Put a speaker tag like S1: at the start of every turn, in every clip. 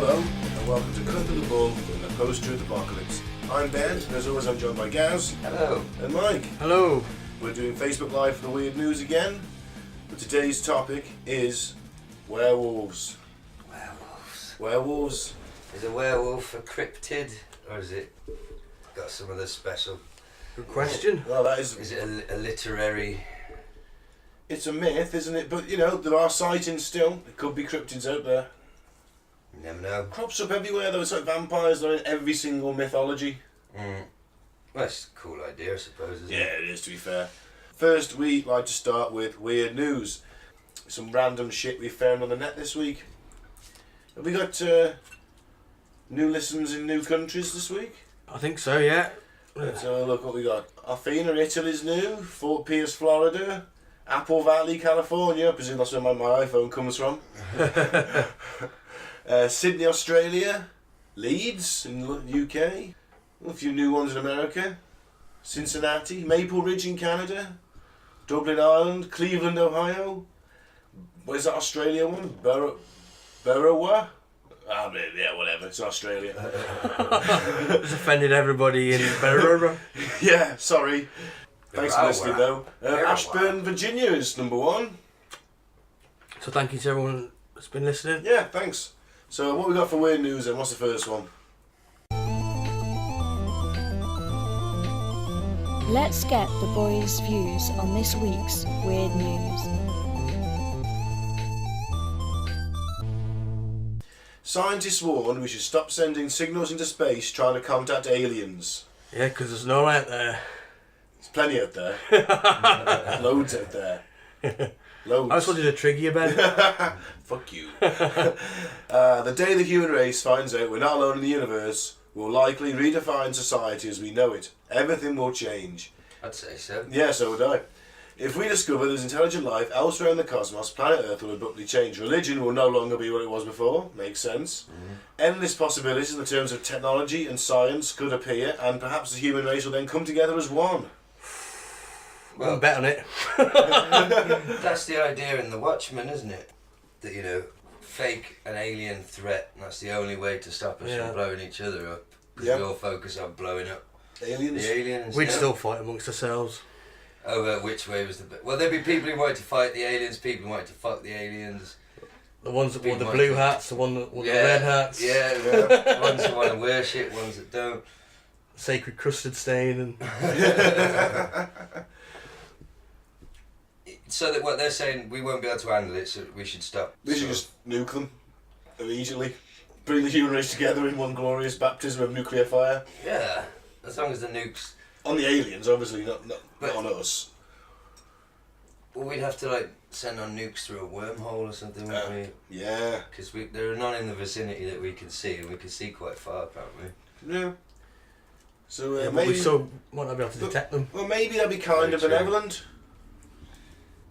S1: Hello, and welcome to Cut to the Bull in the Post-Truth Apocalypse. I'm Ben, and as always I'm joined by Gaz.
S2: Hello.
S1: And Mike.
S3: Hello.
S1: We're doing Facebook Live for the weird news again, but today's topic is werewolves.
S2: Werewolves.
S1: Werewolves.
S2: Is a werewolf a cryptid, or is it got some other special?
S3: Good question.
S1: Well, that is...
S2: Is it a literary...
S1: It's a myth, isn't it? But, you know, there are sightings still. There could be cryptids out there.
S2: You never know.
S1: Crops up everywhere, though. It's like vampires. They're in every single mythology.
S2: Well, it's a cool idea, I suppose, isn't
S1: Yeah,
S2: it?
S1: it is, to be fair. First, we'd like to start with weird news. Some random shit we found on the net this week. Have we got new listens in new countries this week?
S3: I think so, yeah.
S1: Let's have a look what we got. Arfina, Italy's new. Fort Pierce, Florida. Apple Valley, California. I presume that's where my iPhone comes from. Sydney, Australia. Leeds in the UK. A few new ones in America. Cincinnati. Maple Ridge in Canada. Dublin, Ireland. Cleveland, Ohio. Where's that Australia one? Burrawa? Yeah, whatever. It's Australia.
S3: It's offended everybody in Berrora.
S1: Yeah, sorry. Thanks for listening, though.
S2: Burrawa.
S1: Ashburn, Virginia is number one.
S3: So thank you to everyone that's been listening.
S1: Yeah, thanks. So what we got for weird news then? What's the first one?
S4: Let's get the boys' views on this week's weird news.
S1: Scientists warn we should stop sending signals into space trying to contact aliens.
S3: Yeah, because there's no out there.
S1: There's plenty out there. Loads out there. Loads.
S3: I just wanted to trigger you, Ben.
S1: Fuck you. The day the human race finds out we're not alone in the universe will likely redefine society as we know it. Everything will change.
S2: I'd say so.
S1: Yeah, so would I. If we discover there's intelligent life elsewhere in the cosmos, planet Earth will abruptly change. Religion will no longer be what it was before. Makes sense. Endless possibilities in the terms of technology and science could appear, and perhaps the human race will then come together as one.
S3: Well, bet on it.
S2: That's the idea in The Watchmen, isn't it? That, you know, fake an alien threat, and that's the only way to stop us from blowing each other up. Because we all focus on blowing up
S1: Aliens?
S2: the aliens.
S3: We'd still fight amongst ourselves.
S2: Over which way was the best. Well, there'd be people who wanted to fight the aliens, people who wanted to fuck the aliens.
S3: The ones that wore the
S2: People
S3: blue
S2: might-
S3: hats, the one that wore the red hats.
S2: Yeah. Ones that want to worship, ones that don't.
S3: Sacred crusted stain and...
S2: So that what they're saying, we won't be able to handle it, so we should stop.
S1: We should just nuke them immediately. Bring the human race together in one glorious baptism of nuclear fire.
S2: Yeah, as long as the nukes.
S1: On the aliens, obviously, not
S2: But-
S1: on us.
S2: Well, we'd have to like send our nukes through a wormhole or something, wouldn't we?
S1: Yeah.
S2: Because there are none in the vicinity that we can see, and we can see quite far, apparently.
S1: Yeah. So
S3: but
S1: maybe...
S3: we still might not be able to detect them.
S1: Well, maybe that'd be kind of
S2: Very true.
S1: benevolent.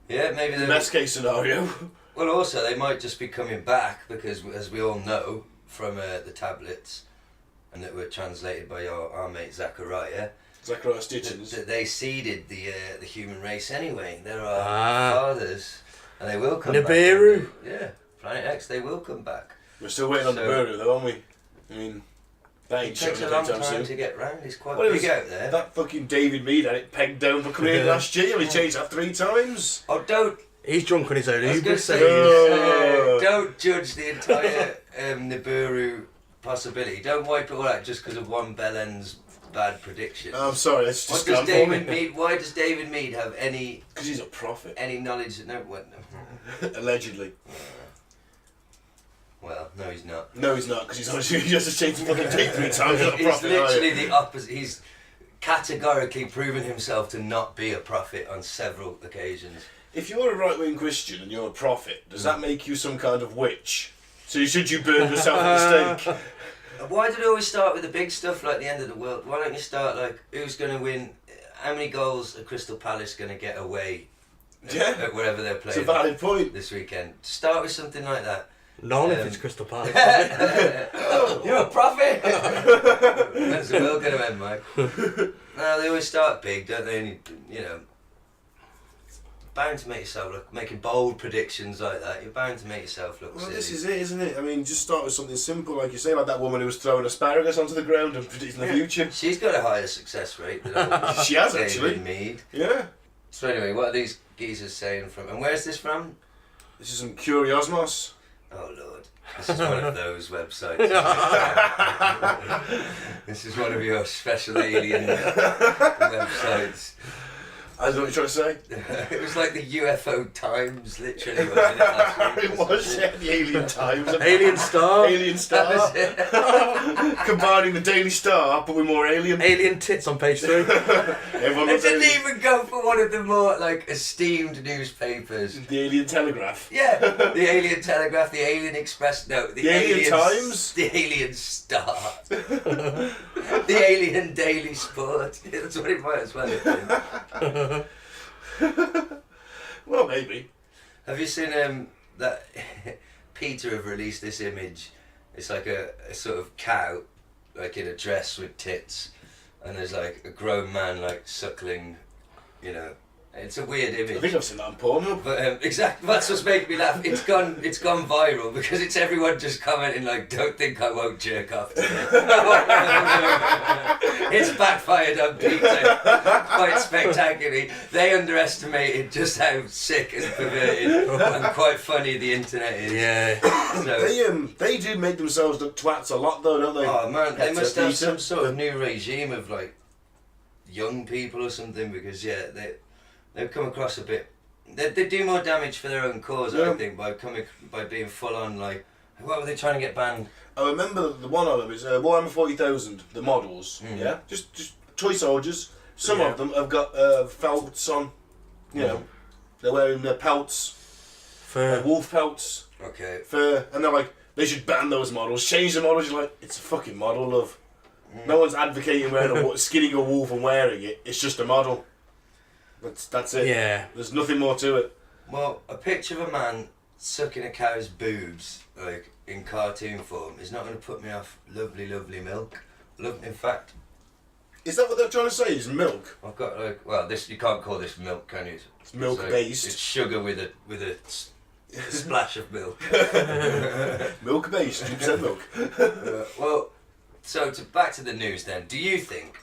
S2: Yeah, maybe
S1: The
S2: they're.
S1: best case scenario.
S2: Well, also they might just be coming back because, as we all know from the tablets, and that were translated by our mate Zachariah.
S1: Zachariah Stitchens.
S2: That they seeded the human race anyway. They're our fathers, and they will come
S3: Nibiru.
S2: back. Yeah, Planet X, they will come back.
S1: We're still waiting on the burger though, aren't we? I mean, that
S2: It
S1: ain't
S2: takes
S1: showing
S2: a long
S1: anytime
S2: time
S1: soon.
S2: to get round. It's quite
S1: Well, it
S2: big
S1: was-
S2: out there.
S1: That fucking David Mead had it pegged down for coming in last year. He changed that 3 times.
S2: Oh, don't!
S3: He's drunk on his own
S2: I was going to
S3: hubris.
S2: say,
S1: Oh.
S2: don't judge the entire Nibiru possibility. Don't wipe it all out just because of one Bellend's bad prediction.
S1: I'm sorry, that's
S2: What
S1: just
S2: does
S1: gone for
S2: David
S1: me.
S2: Mead? Why does David Mead have any
S1: Because he's a prophet.
S2: knowledge that no?
S1: Allegedly.
S2: Well, no, he's not.
S1: No, he's not, because he's honestly he just changed the fucking date 3 times. He's not a
S2: He's
S1: prophet.
S2: literally the opposite. He's categorically proven himself to not be a prophet on several occasions.
S1: If you're a right-wing Christian and you're a prophet, does that make you some kind of witch? So should you burn yourself at the stake?
S2: Why do they always start with the big stuff like the end of the world? Why don't you start like who's going to win? How many goals are Crystal Palace going to get away
S1: Yeah.
S2: at wherever they're
S1: It's
S2: playing
S1: a valid point.
S2: this weekend? Start with something like that.
S3: None if it's Crystal Palace.
S2: You're a prophet! When's the world going to end, Mike? No, they always start big, don't they? And you know, bound to make yourself look, making bold predictions like that, you're bound to make yourself look
S1: Well,
S2: silly.
S1: this is it, isn't it? I mean, just start with something simple, like you say, like that woman who was throwing asparagus onto the ground and predicting the future.
S2: She's got a higher success rate than old
S1: She has,
S2: David
S1: actually.
S2: Mead.
S1: Yeah.
S2: So anyway, what are these geezers saying from, and where's this from?
S1: This is some Curiosmos.
S2: Oh Lord, this is one of those websites. This is one of your special alien websites.
S1: I don't know what you're trying to say.
S2: It was like the UFO Times, literally. Wasn't it, last week?
S1: It was, yeah, the Alien Times.
S3: Alien Star.
S1: Alien
S2: That
S1: Star.
S2: was it.
S1: Combining the Daily Star, but with more alien.
S3: Alien tits on page 3.
S1: Everyone
S2: They
S1: loves
S2: didn't
S1: alien.
S2: even go for one of the more like esteemed newspapers.
S1: The Alien Telegraph.
S2: Yeah, the Alien Telegraph, the Alien Express, no, the
S1: Alien Times?
S2: the Alien Star, the Alien Daily Sport. That's what it might as well have been.
S1: Well, maybe.
S2: Have you seen that Peter have released this image? It's like a sort of cow, like in a dress with tits, and there's like a grown man like suckling, you know. It's a weird
S1: I think
S2: image.
S1: I've seen that on Pornhub.
S2: But exactly, that's what's making me laugh. It's gone viral because it's everyone just commenting like, "Don't think I won't jerk off today." It's backfired on Peter quite spectacularly. They underestimated just how sick and perverted and quite funny the internet is.
S3: Yeah.
S2: So,
S1: They do make themselves look twats a lot, though, don't they?
S2: oh man, they
S1: Peter,
S2: must have
S1: Peter.
S2: some sort of new regime of like young people or something because they've come across a bit. They do more damage for their own cause,
S1: Yeah.
S2: I think, by being full on like. What were they trying to get banned?
S1: I remember the one of them is Warhammer 40,000, the models, yeah? Just toy soldiers. Some
S2: Yeah.
S1: of them have got felts on, you know. They're wearing their pelts,
S3: For
S1: wolf pelts,
S2: Okay.
S1: fur, and they're like, they should ban those models, change the models. You're like, it's a fucking model, love. No one's advocating wearing skinning a wolf and wearing it, it's just a model. That's it.
S3: yeah.
S1: There's nothing more to it.
S2: Well, a picture of a man sucking a cow's boobs, like in cartoon form, is not going to put me off lovely, lovely milk. In fact,
S1: Is that what they're trying to say? Is milk?
S2: I've got like, well, this you can't call this milk, can you?
S1: It's milk
S2: like-
S1: based.
S2: It's sugar with a splash of milk.
S1: Milk based, 2% milk.
S2: Well, so back to the news then. Do you think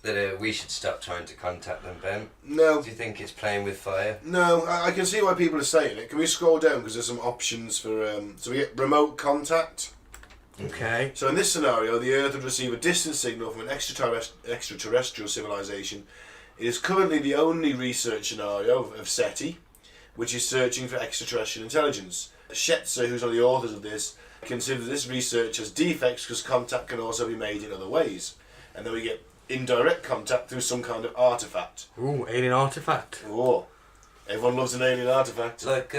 S2: that we should stop trying to contact them, Ben?
S1: No.
S2: Do you think it's playing with fire?
S1: No, I can see why people are saying it. Can we scroll down because there's some options for so we get remote contact.
S3: Okay.
S1: So in this scenario, the Earth would receive a distant signal from an extraterrestrial civilization. It is currently the only research scenario of SETI, which is searching for extraterrestrial intelligence. Schetzer, who's one of the authors of this, considers this research as defects because contact can also be made in other ways. And then we get indirect contact through some kind of artifact.
S3: Ooh, alien artifact.
S1: Oh, everyone loves an alien artifact.
S2: It's like,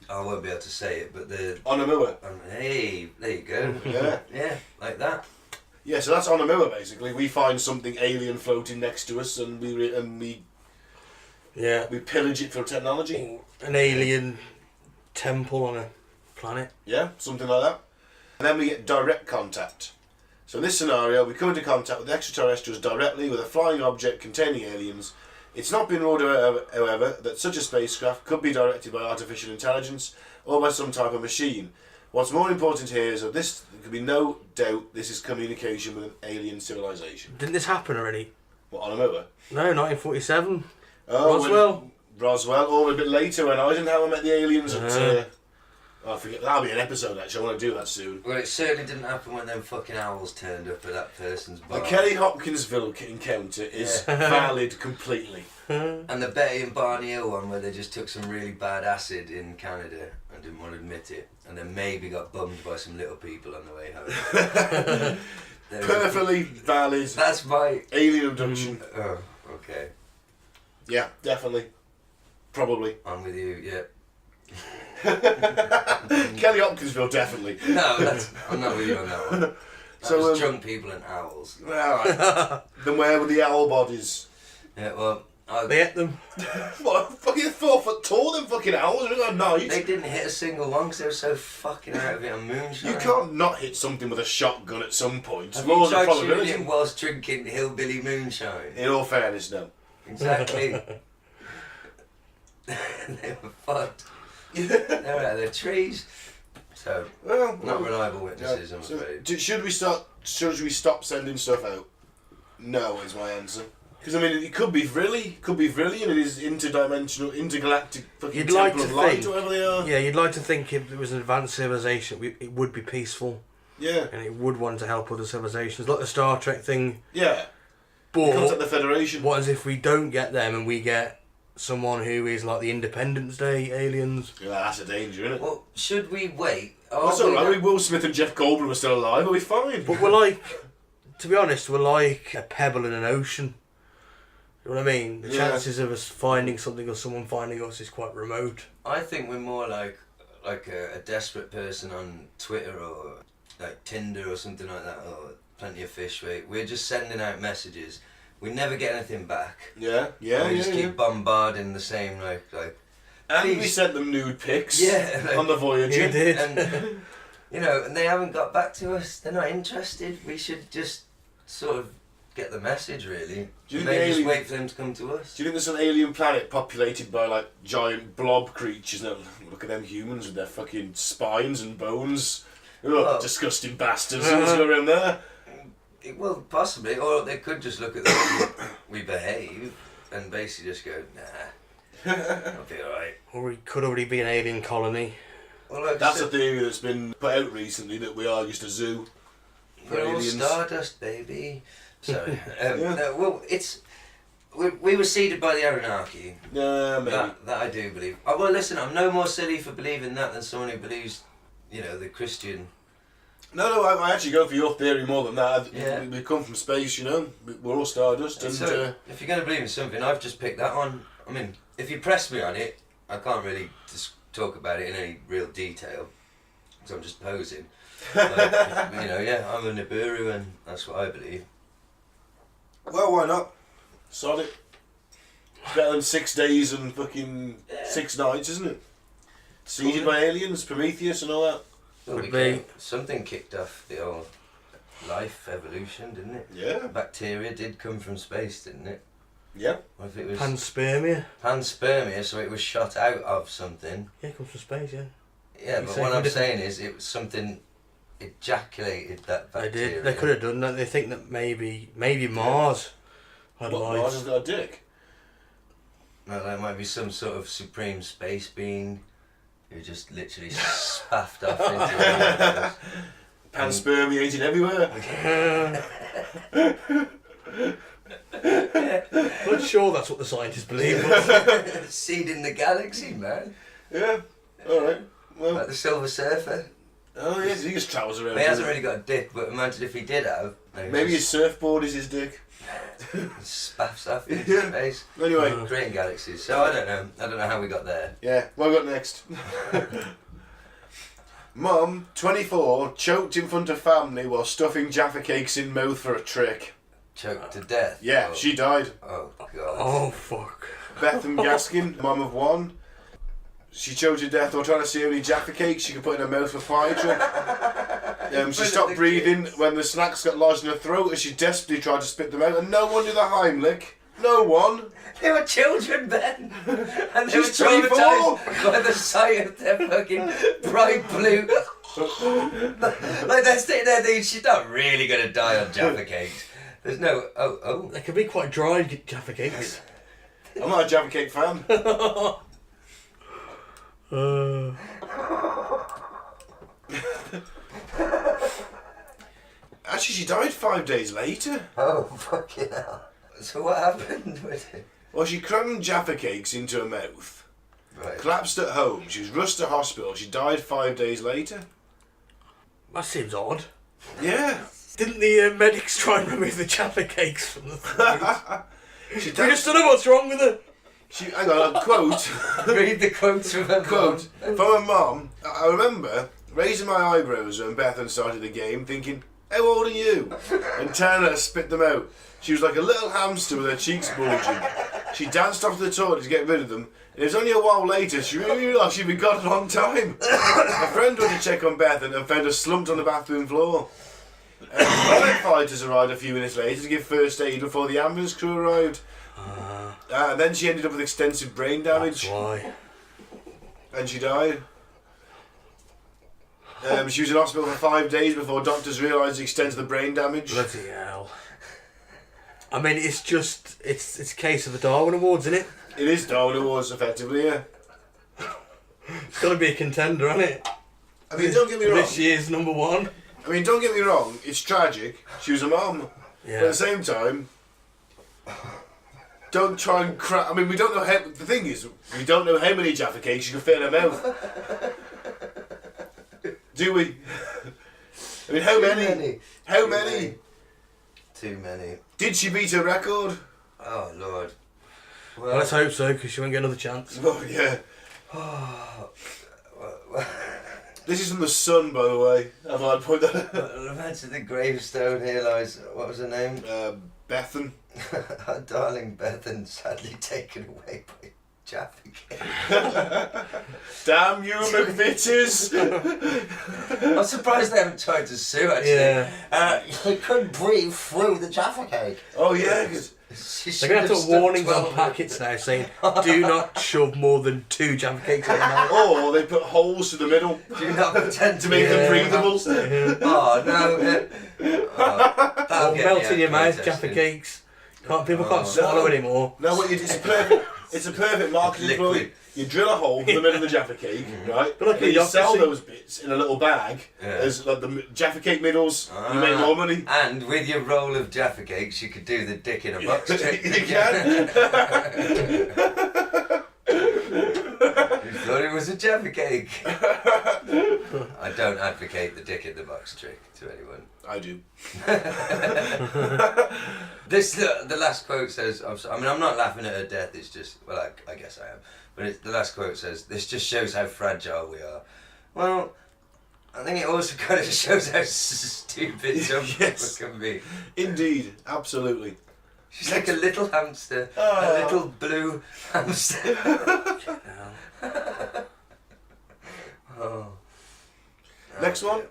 S2: I won't be able to say it, but the...
S1: Oumuamua.
S2: Hey, there you go.
S1: Yeah.
S2: Yeah, like that.
S1: Yeah, so that's Oumuamua basically. We find something alien floating next to us, and we
S3: Yeah.
S1: pillage it for technology.
S3: An alien temple on a planet.
S1: Yeah, something like that. And then we get direct contact. So in this scenario, we come into contact with extraterrestrials directly with a flying object containing aliens. It's not been ruled out, however, that such a spacecraft could be directed by artificial intelligence or by some type of machine. What's more important here is that there could be no doubt this is communication with an alien civilization.
S3: Didn't this happen already?
S1: What, Oumuamua?
S3: No, 1947.
S1: Oh,
S3: Roswell.
S1: Roswell, or a bit later when Eisenhower met the aliens at... I forget, that'll be an episode actually, I want to do that soon.
S2: Well, it certainly didn't happen when them fucking owls turned up at that person's bar.
S1: The Kelly Hopkinsville encounter is valid completely.
S2: And the Betty and Barney Hill one where they just took some really bad acid in Canada and didn't want to admit it, and then maybe got bummed by some little people on the way home.
S1: Perfectly valid
S2: That's my...
S1: alien abduction.
S2: Oh, okay.
S1: Yeah, definitely. Probably.
S2: I'm with you, yeah.
S1: Kelly Hopkinsville, definitely.
S2: No, I'm not with you on that one. That
S1: So,
S2: was drunk people and owls.
S1: Alright. Then where were the owl bodies?
S2: Yeah, well,
S3: They ate them.
S1: What, fucking 4 foot tall, them fucking owls? They're not night.
S2: they didn't hit a single one because they were so fucking out of it on moonshine.
S1: You can't not hit something with a shotgun at some point.
S2: Have
S1: Laws
S2: you
S1: of
S2: tried shooting
S1: probability.
S2: it whilst drinking hillbilly moonshine?
S1: In all fairness, no.
S2: Exactly. they were fucked. They were out of their trees. So, not reliable witnesses, I'm afraid.
S1: Should we stop sending stuff out? No, is my answer. Because I mean, it could be brilliant. It is interdimensional, intergalactic fucking temple of light, or whatever they are.
S3: Yeah, you'd like to think if it was an advanced civilization, it would be peaceful.
S1: Yeah.
S3: And it would want to help other civilizations, like the Star Trek thing.
S1: Yeah.
S3: But
S1: contact the Federation.
S3: What as if we don't get them and we get someone who is like the Independence Day aliens?
S1: Yeah, that's a danger, isn't it?
S2: Well, should we wait?
S1: That's alright. Will Smith and Jeff Goldblum are still alive. Are we fine?
S3: But we're like, to be honest, we're like a pebble in an ocean. You know what I mean? The chances of us finding something or someone finding us is quite remote.
S2: I think we're more like a desperate person on Twitter or like Tinder or something like that, or Plenty of Fish. We're just sending out messages. We never get anything back.
S1: Yeah.
S2: We just keep bombarding the same like.
S1: And we sent them nude pics.
S2: Yeah,
S1: on the Voyager.
S3: You did.
S2: And and they haven't got back to us. They're not interested. We should just sort of get the message, really. Maybe just wait for them to come to us.
S1: Do you think there's an alien planet populated by like giant blob creatures? No, look at them humans with their fucking spines and bones. Ugh, disgusting bastards. Let's go around there.
S2: Well, possibly, or they could just look at the way we behave and basically just go, nah, I'll be alright.
S3: Or it could already be an alien colony.
S2: Well,
S1: that's a theory that's been put out recently, that we are just a zoo for
S2: we're all
S1: aliens.
S2: stardust, baby. Sorry. No, well, we were seeded by the Anunnaki.
S1: Yeah, maybe.
S2: That I do believe. Oh, well, listen, I'm no more silly for believing that than someone who believes, the Christian.
S1: No, I actually go for your theory more than that.
S2: Yeah.
S1: We come from space, we're all stardust. And
S2: so, if you're going to believe in something, I've just picked that one. I mean, if you press me on it, I can't really just talk about it in any real detail, because I'm just posing. Like, I'm a Nibiru, and that's what I believe.
S1: Well, why not? Solid. Better than 6 days and fucking 6 nights, isn't it? Seeded by aliens, Prometheus and all that.
S2: Well, something kicked off the old life evolution, didn't it?
S1: Yeah.
S2: Bacteria did come from space, didn't it?
S1: Yeah.
S2: What if it was
S3: Panspermia?
S2: Panspermia, so it was shot out of something.
S3: Yeah, it comes from space, yeah.
S2: Yeah, but what I'm saying is it was something ejaculated that bacteria.
S3: They could have done that. They think that maybe Mars had life.
S1: Mars has got a dick?
S2: No, there might be some sort of supreme space being who just literally spaffed off into the
S1: Panspermiated everywhere.
S3: Not sure that's what the scientists believe.
S2: seeding the galaxy, man.
S1: Yeah. Alright. Well.
S2: Like the Silver Surfer.
S1: Oh yeah, he just travels around.
S2: He hasn't really got a dick, but imagine if he did have.
S1: Maybe his surfboard is his dick.
S2: Spaffs off into space.
S1: Anyway.
S2: Creating galaxies. So I don't know how we got there.
S1: Yeah, what have we got next? Mum, 24, choked in front of family while stuffing Jaffa Cakes in mouth for a trick.
S2: Choked to death?
S1: Yeah, she died.
S2: Oh, God.
S3: Oh, fuck.
S1: Bethan Gaskin, mum of 1. She choked to death while trying to see how many Jaffa Cakes she could put in her mouth for a pie trick. She stopped breathing when the snacks got lodged in her throat as she desperately tried to spit them out, and no one did the Heimlich. No one.
S2: They were children, Ben. And they
S1: She's
S2: were
S1: 24.
S2: traumatised by the sight of their fucking bright blue. Like they're sitting there thinking, she's not really going to die on Jaffa Cakes. There's no, oh.
S3: They can be quite dry, Jaffa Cakes.
S1: I'm not a Jaffa Cake fan. Actually, she died 5 days later.
S2: Oh, fucking hell. So what happened with it?
S1: Well, she crammed Jaffa Cakes into her mouth.
S2: Right.
S1: Collapsed at home. She was rushed to hospital. She died 5 days later.
S3: That seems odd.
S1: Yeah.
S3: Didn't the medics try and remove the Jaffa Cakes from the throat?
S1: We
S3: just don't know what's wrong with her.
S1: Hang on, a quote.
S2: Read the quote from her
S1: Quote from her mum. I remember raising my eyebrows when Bethan started the game, thinking, "How old are you?" and telling her to spit them out. She was like a little hamster with her cheeks bulging. She danced off to the toilet to get rid of them, and it was only a while later she realised she'd been gone a long time. A friend went to check on Bethan and found her slumped on the bathroom floor. Firefighters arrived a few minutes later to give first aid before the ambulance crew arrived. And then she ended up with extensive brain damage.
S3: That's why.
S1: And she died. She was in hospital for 5 days before doctors realised the extent of the brain damage.
S3: Bloody hell. I mean, it's a case of the Darwin Awards, isn't it?
S1: It is Darwin Awards, effectively, yeah.
S3: It's got to be a contender, isn't it?
S1: I mean, don't get me wrong.
S3: This year's number one.
S1: I mean, don't get me wrong. It's tragic. She was a mum.
S3: Yeah.
S1: But at the same time, don't try and I mean, we don't know how... The thing is, we don't know how many Jaffa Cakes you can fit in her mouth. Do we? I mean, how many? How many?
S2: Too many.
S1: Did she beat her record?
S2: Oh, Lord.
S3: Well, let's hope so, because she won't get another chance.
S1: Oh, yeah. This is from The Sun, by the way. I've had to point that out.
S2: Imagine the gravestone here lies... What was her name?
S1: Bethan.
S2: Our darling Bethan, sadly taken away by Jaffa Cakes.
S1: Damn you, McVitches!
S2: I'm surprised they haven't tried to sue, actually.
S3: Yeah.
S2: He couldn't breathe through the Jaffa Cake.
S1: Oh, yeah, because...
S3: They're going to have to put warnings on packets now saying, do not shove more than 2 Jaffa Cakes in your mouth.
S1: Or they put holes to the middle
S2: Do not pretend
S1: to make them breathable.
S2: Oh, no.
S3: Or melt in your mouth, Jaffa Cakes. People can't swallow anymore.
S1: No, it's a perfect marketing ploy. You drill a hole in the middle of the Jaffa Cake, right?
S3: But like
S1: and you sell
S3: democracy.
S1: those bits in a little bag as like the Jaffa Cake middles. You make more money.
S2: And with your roll of Jaffa Cakes, you could do the dick in a box trick.
S1: You can.
S2: You thought it was a Jaffa Cake. I don't advocate the dick in the box trick to anyone.
S1: I do.
S2: The last quote says, I'm not laughing at her death, it's just, well, I guess I am, but the last quote says, this just shows how fragile we are. Well, I think it also kind of shows how stupid some people can be.
S1: Indeed, absolutely.
S2: She's like a little hamster, a little blue hamster.
S1: Next one.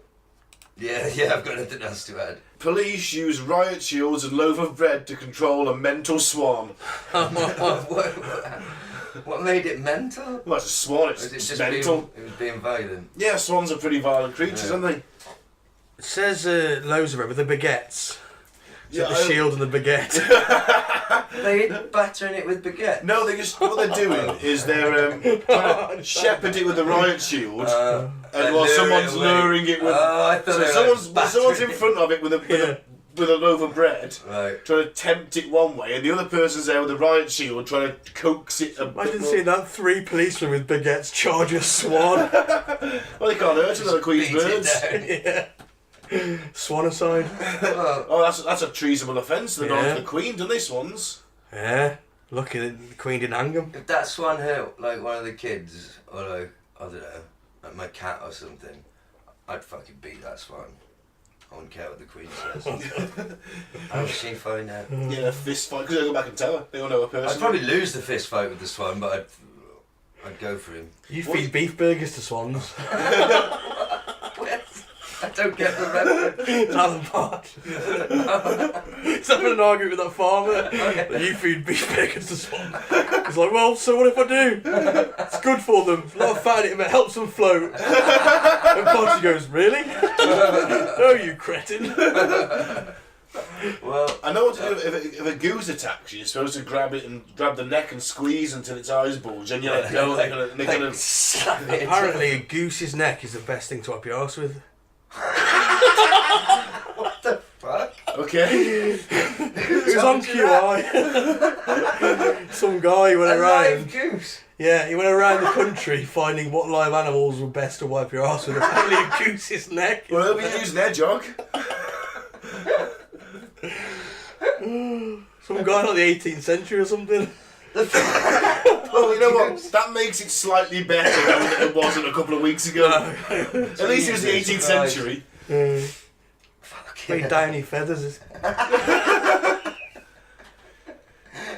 S2: Yeah, I've got nothing else to add.
S1: Police use riot shields and loaf of bread to control a mental swan.
S2: What made it mental?
S1: Well, it's a swan, it's mental.
S2: It was being violent.
S1: Yeah, swans are pretty violent creatures, aren't they?
S3: It says loaves of it with the baguettes. So the shield and the baguette.
S2: They battering it with baguette.
S1: No, what they're doing is they're trying to shepherd it with the riot shield, and while someone's luring it with.
S2: I thought
S1: someone's in front of it with a loaf of bread,
S2: right,
S1: trying to tempt it one way, and the other person's there with a riot shield trying to coax it.
S3: Imagine seeing that 3 policemen with baguettes charge a swan.
S1: Well, they can't hurt another Queen's birds.
S3: Yeah. Swanacide.
S1: Oh, that's a treasonable offence. They're not the Queen, don't they, swans?
S3: Yeah. Lucky the Queen didn't hang him.
S2: If that swan hurt like one of the kids, or like, I don't know, like my cat or something, I'd fucking beat that swan. I wouldn't care what the Queen says. How would she find out?
S1: Yeah, a fist fight, because they'll go back and tell her. They all know her personally.
S2: I'd probably lose the fist fight with the swan, but I'd go for him.
S3: You feed beef burgers to swans.
S2: I don't get the reference.
S3: Alan Bart. He's having an argument with that farmer. That you feed beef burgers to swans. He's like, well, so what if I do? It's good for them. There's a lot of fat in it, it helps them float. And Barty goes, really? No, you cretin.
S2: Well,
S1: I know what to do if a goose attacks you. You're supposed to grab it and grab the neck and squeeze until its eyes bulge, and you let go. They're gonna
S2: slap it.
S3: Apparently, a goose's neck is the best thing to wipe your arse with.
S2: What the fuck?
S1: Okay.
S3: It was on QI. Some guy went around.
S2: Live goose.
S3: Yeah, he went around the country finding what live animals were best to wipe your arse with. Apparently, a goose's neck.
S1: Well, they'll be using their jog.
S3: Some guy like the 18th century or something.
S1: Well, you know what? That makes it slightly better than it wasn't a couple of weeks ago. At least it was the 18th century.
S3: Very downy feathers.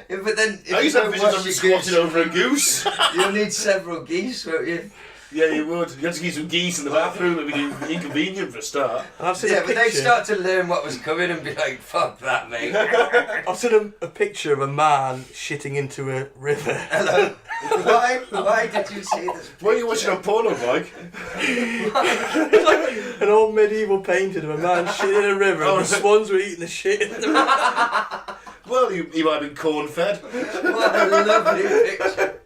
S2: Yeah, but then
S1: I used to have visions of me squatting over a goose.
S2: You'll need several geese, won't you?
S1: Yeah, you would. You had to keep some geese in the bathroom. It'd be inconvenient for a start.
S3: And I've seen
S2: Yeah,
S3: a
S2: but
S3: picture.
S2: they'd start to learn what was coming and be like, fuck that, mate.
S3: I've seen a picture of a man shitting into a river.
S2: Hello. Why did you see this?
S1: What are you watching on porno, Mike?
S3: It's like an old medieval painting of a man shitting in a river and the swans were eating the shit in the river.
S1: Well, he might have been corn-fed.
S2: What a lovely picture.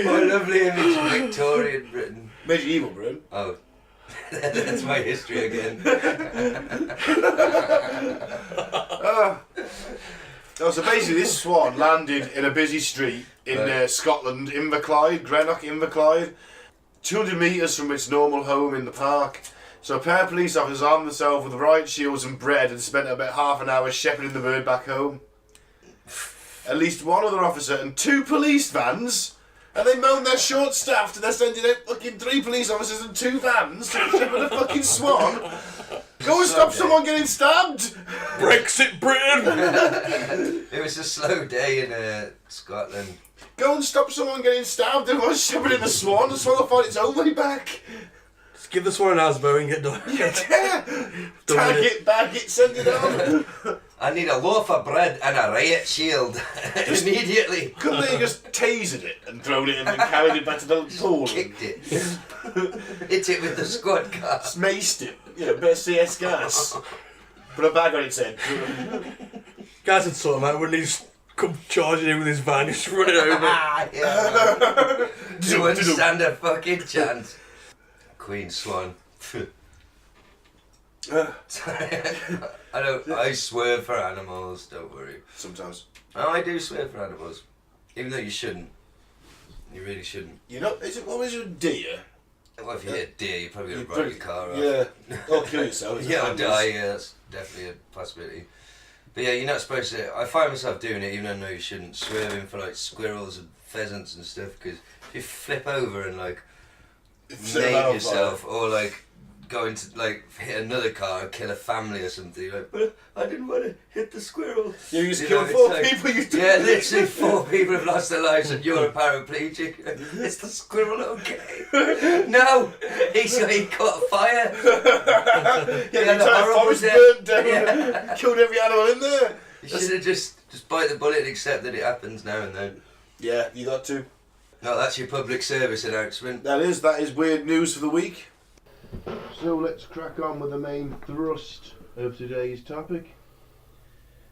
S2: What a lovely image of Victorian Britain.
S1: Medieval Britain.
S2: Oh, that's my history again.
S1: So basically this swan landed in a busy street in Scotland, Inverclyde, Greenock, Inverclyde, 200 metres from its normal home in the park. So a pair of police officers armed themselves with riot shields and bread and spent about half an hour shepherding the bird back home. At least one other officer and 2 police vans, and they moan they're short-staffed and they're sending out fucking 3 police officers and 2 vans to shepherd a fucking swan. Go and stop someone getting stabbed!
S3: Brexit Britain!
S2: It was a slow day in Scotland.
S1: Go and stop someone getting stabbed. Everyone's shepherding the swan will find its own way back.
S3: Just give the swan an asbo and get done.
S1: Yeah. Tag it, bag it, send it on.
S2: I need a loaf of bread and a riot shield. Immediately.
S1: Couldn't they just tasered it and thrown it in and carried it back to the pool?
S2: Kicked it. Hit it with the squad car.
S1: Maced it. You know, bit of CS gas. Put a bag on its head.
S3: Gaz would sort him out, wouldn't he? Just come charging in with his van, just run it over.
S2: Yeah, you wouldn't stand a fucking chance. Queen Swan. I swear for animals, don't worry.
S1: Sometimes.
S2: No, I do swear for animals. Even though you shouldn't. You really shouldn't.
S1: You know, what was your deer?
S2: Well, if you hit a deer, you're probably going to break your car off.
S1: Yeah. Or kill yourself.
S2: Yeah, or die, yeah, that's definitely a possibility. But yeah, you're not supposed to. I find myself doing it even though I know you shouldn't, swerving for like squirrels and pheasants and stuff, because if you flip over and like maim yourself or like go into like hit another car and kill a family or something, you're like, but I didn't want to hit the squirrel.
S1: You just killed 4
S2: like,
S1: people.
S2: Yeah, literally 4 people have lost their lives and you're a paraplegic. Is the squirrel okay? No, he caught fire.
S1: Yeah, the entire forest burnt down.
S2: Yeah.
S1: Killed every animal in there.
S2: You should have just bite the bullet and accept that it happens now and then.
S1: Yeah, you got to.
S2: No, that's your public service announcement.
S1: That is weird news for the week. So let's crack on with the main thrust of today's topic.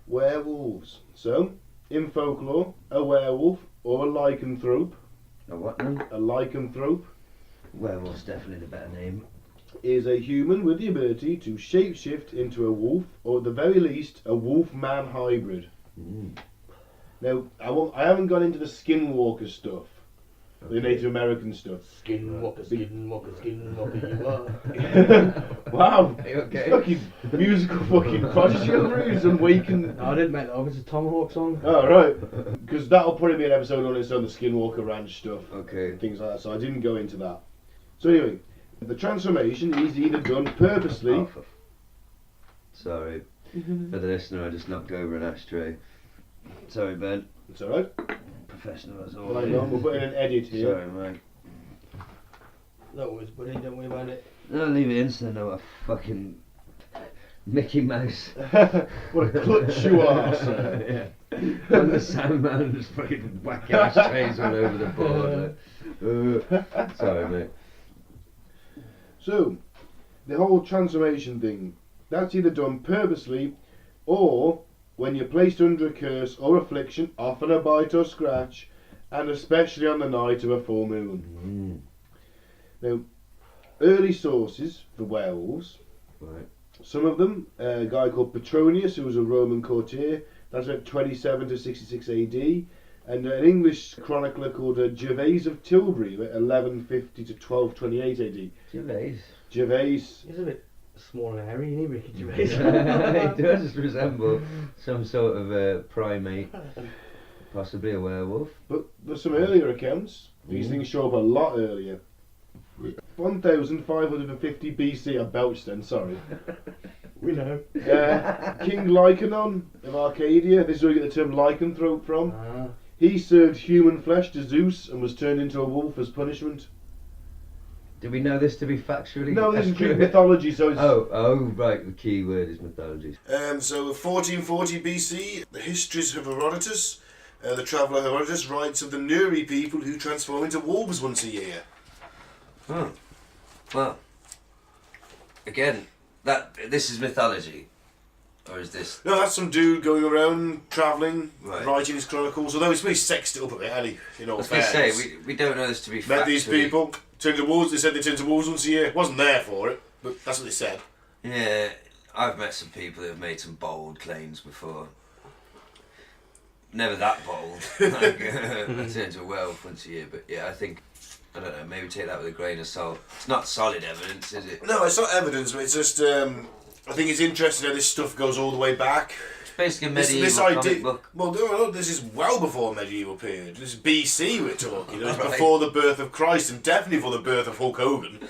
S1: Werewolves. So, in folklore, a werewolf or a lycanthrope.
S5: A what then?
S1: A lycanthrope
S5: Werewolf's definitely the better name.
S1: is a human with the ability to shapeshift into a wolf, or at the very least, a wolf-man hybrid. Now, I haven't gone into the skinwalker stuff, the Native American stuff.
S3: Skinwalker, you are.
S1: Wow!
S5: Are you okay?
S1: Fucking musical fucking prodigy over here, some waking.
S6: No, I didn't make that up. It's a Tomahawk song.
S1: Oh, right. Because that'll probably be an episode on its own, the Skinwalker Ranch stuff.
S5: Okay.
S1: And things like that, so I didn't go into that. So anyway, the transformation is either done purposely.
S5: Oh, sorry. For the listener, I just knocked over an ashtray. Sorry, Ben.
S1: It's alright.
S5: Professional as
S1: Hang
S5: always.
S1: on, we'll put in an edit here.
S5: Sorry, mate.
S6: No worries, buddy. Don't worry about it.
S5: No, leave it in so I know what a fucking Mickey Mouse.
S1: What a clutch you are, sir.
S5: Yeah. On the Sandman, just fucking whacking ashtrays all over the board. Like, sorry, mate.
S1: So, the whole transformation thing, that's either done purposely or when you're placed under a curse or affliction, often a bite or scratch, and especially on the night of a full moon. Now, early sources for werewolves,
S5: Right.
S1: some of them, a guy called Petronius, who was a Roman courtier, that's about 27 to 66 AD, and an English chronicler called Gervase of Tilbury, about 1150 to 1228 AD.
S5: Gervais.
S1: Gervais.
S6: He's a bit small and hairy, isn't he, Ricky Gervais?
S5: It does resemble some sort of primate, possibly a werewolf.
S1: But there's some earlier accounts. These things show up a lot earlier. 1550 BC, I belched then, sorry.
S6: We know.
S1: King Lycaon of Arcadia, this is where we get the term lycanthrope from.
S6: Ah.
S1: He served human flesh to Zeus and was turned into a wolf as punishment.
S5: Do we know this to be factually?
S7: No, this is
S5: accurate?
S7: Greek mythology, so it's...
S5: Oh, right, the key word is mythology.
S1: So 1440 BC, the histories of Herodotus, the traveller Herodotus writes of the Nuri people who transform into wolves once a year.
S2: Oh. Well, again, this is mythology. Or is this...
S1: No, that's some dude going around, travelling,
S2: Right.
S1: writing his chronicles, although he's really sexed it up a bit, hasn't he? In all
S2: I was going to say,
S1: fairness.
S2: we don't know this to be
S1: Met these
S2: factually-
S1: people, turned to wolves, they said they turned to wolves once a year. Wasn't there for it, but that's what they said.
S2: Yeah, I've met some people who have made some bold claims before. Never that bold. Like, I turn to a werewolf once a year, but yeah, I think, I don't know, maybe take that with a grain of salt. It's not solid evidence, is it?
S1: No, it's not evidence, but it's just, I think it's interesting how this stuff goes all the way back.
S2: It's basically a
S1: This
S2: medieval comic
S1: idea,
S2: book.
S1: well, no, this is well before medieval period. This is BC we're talking. It's
S2: Right.
S1: before the birth of Christ and definitely before the birth of Hulk Hogan.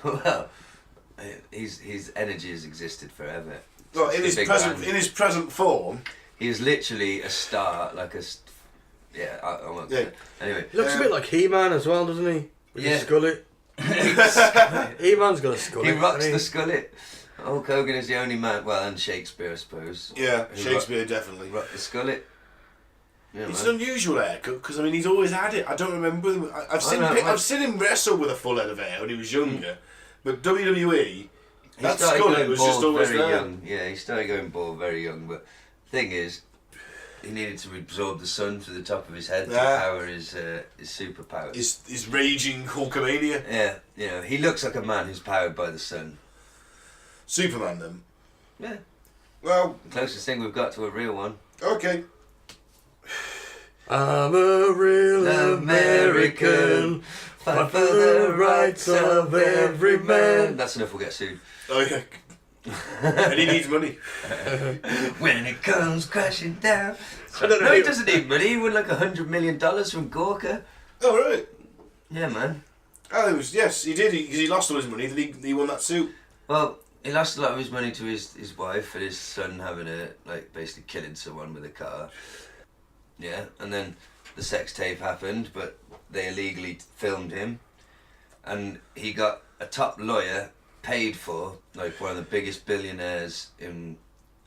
S2: Well, his energy has existed forever.
S1: Well,
S2: It's
S1: in
S2: a
S1: his
S2: big
S1: present
S2: man.
S1: in his present form.
S2: He is literally a star, like a... Yeah, I won't...
S1: Yeah.
S2: Anyway.
S3: He looks a bit like He-Man as well, doesn't he? With
S2: Yeah.
S3: his skullet. He-Man's got a skullet.
S2: He rocks
S3: doesn't
S2: the skullet. Hulk Hogan is the only man, well, and Shakespeare, I suppose.
S1: Yeah,
S2: Who
S1: Shakespeare definitely.
S2: Rock the skullet. Yeah,
S1: It's
S2: man.
S1: an unusual haircut because I mean he's always had it. I don't remember. I've seen
S2: know,
S1: I've seen him wrestle with a full head of hair when he was younger, but WWE
S2: He
S1: that
S2: started
S1: skullet
S2: going
S1: was just
S2: bald
S1: always
S2: very
S1: there.
S2: young. Yeah, he started going bald very young. But the thing is, he needed to absorb the sun through the top of his head to
S1: Yeah.
S2: power his superpowers.
S1: His raging Hulkamania.
S2: Yeah, you know, he looks like a man who's powered by the sun.
S1: Superman then.
S2: Yeah,
S1: Well,
S2: the closest thing we've got to a real one.
S1: okay.
S3: I'm a real American. Fight for the rights of every man.
S2: That's enough. We'll get sued.
S1: Oh yeah. And he needs money.
S2: When it comes crashing down.
S1: I don't know.
S2: No, he doesn't need money. He won like $100 million from Gorka.
S1: Oh right.
S2: Yeah, man.
S1: Oh, it was, yes, he did. Because he lost all his money. Then he won that suit.
S2: Well, he lost a lot of his money to his wife and his son having basically killing someone with a car. Yeah, and then the sex tape happened, but they illegally filmed him, and he got a top lawyer paid for, like one of the biggest billionaires in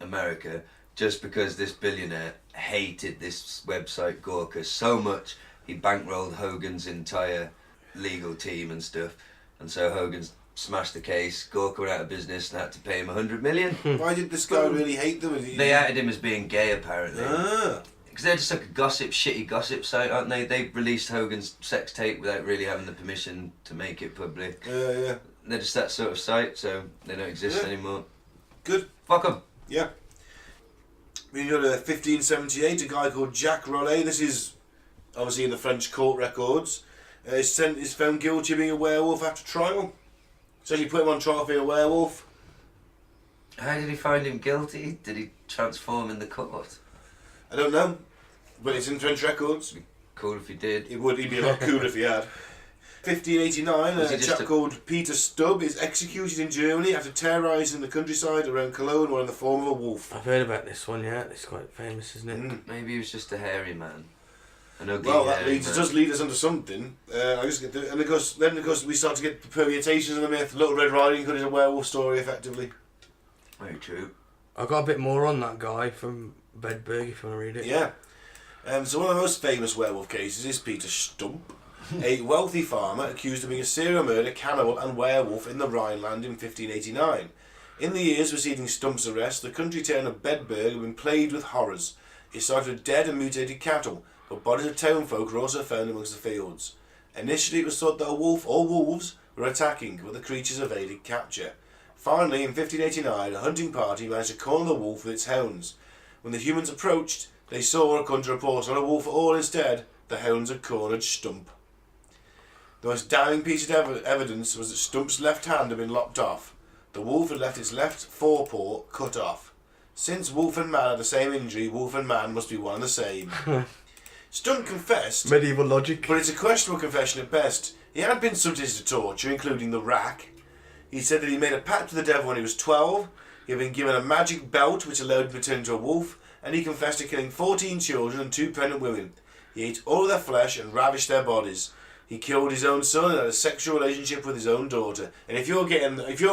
S2: America, just because this billionaire hated this website Gorka so much, he bankrolled Hogan's entire legal team and stuff, and so Hogan's smashed the case. Gorka went out of business and had to pay him $100 million.
S1: Why did this guy really hate them?
S2: They outed him as being gay, apparently.
S1: Ah.
S2: Because they're just like a shitty gossip site, aren't they? They released Hogan's sex tape without really having the permission to make it public.
S1: Yeah.
S2: They're just that sort of site, so they don't exist
S1: Yeah.
S2: anymore.
S1: Good.
S2: Fuck them.
S1: Yeah. We got 1578, a guy called Jacques Rollet. This is obviously in the French court records. Is found guilty of being a werewolf after trial. So he put him on trial for being a werewolf.
S2: How did he find him guilty? Did he transform in the court?
S1: I don't know, but it's in French records.
S2: Cool if he did.
S1: He'd be a lot cooler if he had. 1589,
S2: Was he
S1: a
S2: just
S1: chap called Peter Stubb is executed in Germany after terrorising the countryside around Cologne while in the form of a wolf.
S3: I've heard about this one, yeah. It's quite famous, isn't it?
S2: Maybe he was just a hairy man. An ugly
S1: Well, that
S2: hairy man.
S1: does lead us onto something. And of course, we start to get the permutations of the myth. Little Red Riding Hood is a werewolf story, effectively.
S2: Very true.
S3: I got a bit more on that guy from Bedburg if you want to read it.
S1: Yeah. So one of the most famous werewolf cases is Peter Stump, a wealthy farmer accused of being a serial murderer, cannibal and werewolf in the Rhineland in 1589. In the years preceding Stump's arrest, the country town of Bedburg had been plagued with horrors. It started with dead and mutilated cattle, but bodies of townfolk were also found amongst the fields. Initially it was thought that a wolf or wolves were attacking, but the creatures evaded capture. Finally, in 1589, a hunting party managed to corner the wolf with its hounds. When the humans approached, they saw, according to reports, not a wolf at all. Instead, the hounds had cornered Stump. The most damning piece of evidence was that Stump's left hand had been lopped off. The wolf had left its left forepaw cut off. Since wolf and man had the same injury, wolf and man must be one and the same. Stump confessed,
S3: Medieval logic.
S1: but it's a questionable confession at best. He had been subjected to torture, including the rack. He said that he made a pact with the devil when he was 12. He had been given a magic belt which allowed him to turn into a wolf, and he confessed to killing 14 children and 2 pregnant women. He ate all of their flesh and ravished their bodies. he killed his own son and had a sexual relationship with his own daughter. And if you're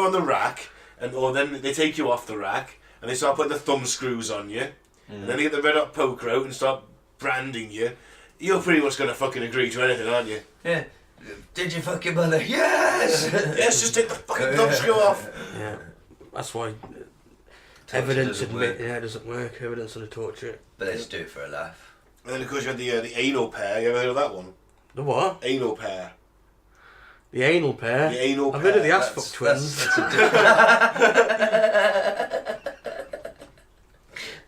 S1: on the rack, or then they take you off the rack and they start putting the thumb screws on you, and then they get the red hot poker out and start branding you, you're pretty much going to fucking agree to anything, aren't you?
S2: Yeah. Did you fuck your mother? Yes!
S1: Yes, just take the fucking thumb screw off.
S3: Yeah. That's why
S2: Torture
S3: evidence
S2: doesn't
S3: admit,
S2: work.
S3: yeah, it doesn't work. Evidence on the torture.
S2: But let's do it for a laugh.
S1: And then of course you had the anal pair. You ever heard of that one?
S3: The what?
S1: Anal pair.
S3: The anal pair.
S1: The anal
S3: I've
S1: pair.
S3: heard of the ass fuck twins.
S2: That's a different...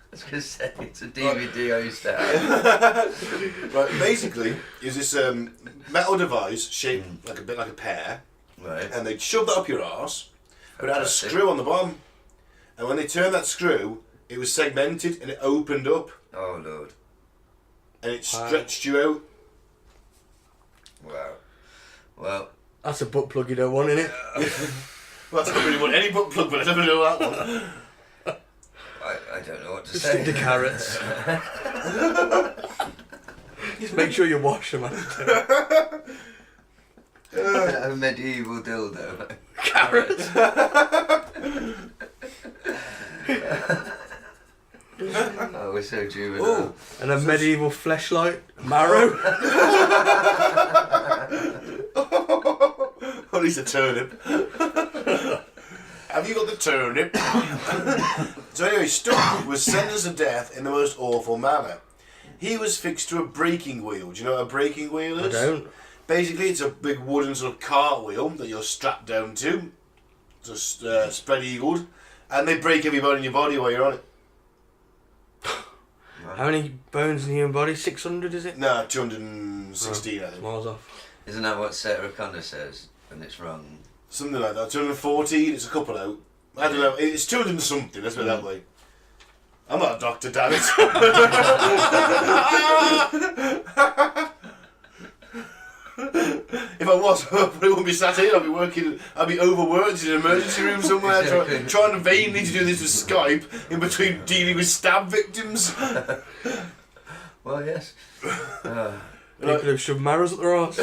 S2: I was going to say, it's a DVD I used to have.
S1: Right, basically, is this metal device shaped like a bit like a pear,
S2: Right.
S1: and they'd shove that up your arse, but it had a
S2: Fantastic.
S1: screw on the bottom. And when they turned that screw, it was segmented and it opened up
S2: Oh, Lord.
S1: and it stretched you out.
S2: Wow. Well,
S3: That's a butt plug you don't want, innit?
S1: Well, that's not really what any butt plug, but I never know that one.
S2: I don't know what to
S3: Just
S2: say.
S3: stick to carrots. Just make sure you wash them after.
S2: A medieval dildo.
S3: Carrots.
S2: Oh, we're so juvenile.
S1: Ooh.
S3: And a medieval fleshlight. Marrow.
S1: Or at least a turnip. Have you got the turnip? So anyway, Stump was sentenced to death in the most awful manner. He was fixed to a breaking wheel. Do you know what a breaking wheel
S3: I
S1: is?
S3: don't.
S1: Basically, it's a big wooden sort of cart wheel that you're strapped down to, just spread-eagled, and they break every bone in your body while you're on it.
S3: How many bones in the human body? 600, is it?
S1: No, 216, I think.
S3: Miles off.
S2: Isn't that what Sarah Connor says? And it's wrong.
S1: Something like that. 214, it's a couple out. I don't know, it's 200 and something, let's put it that way. I'm not a doctor, damn it. If I was, I probably wouldn't be sat here. I'd be overworked in an emergency room somewhere, trying vainly to do this with Skype in between dealing with stab victims.
S2: Well, yes.
S3: People who shove marrows at their arse.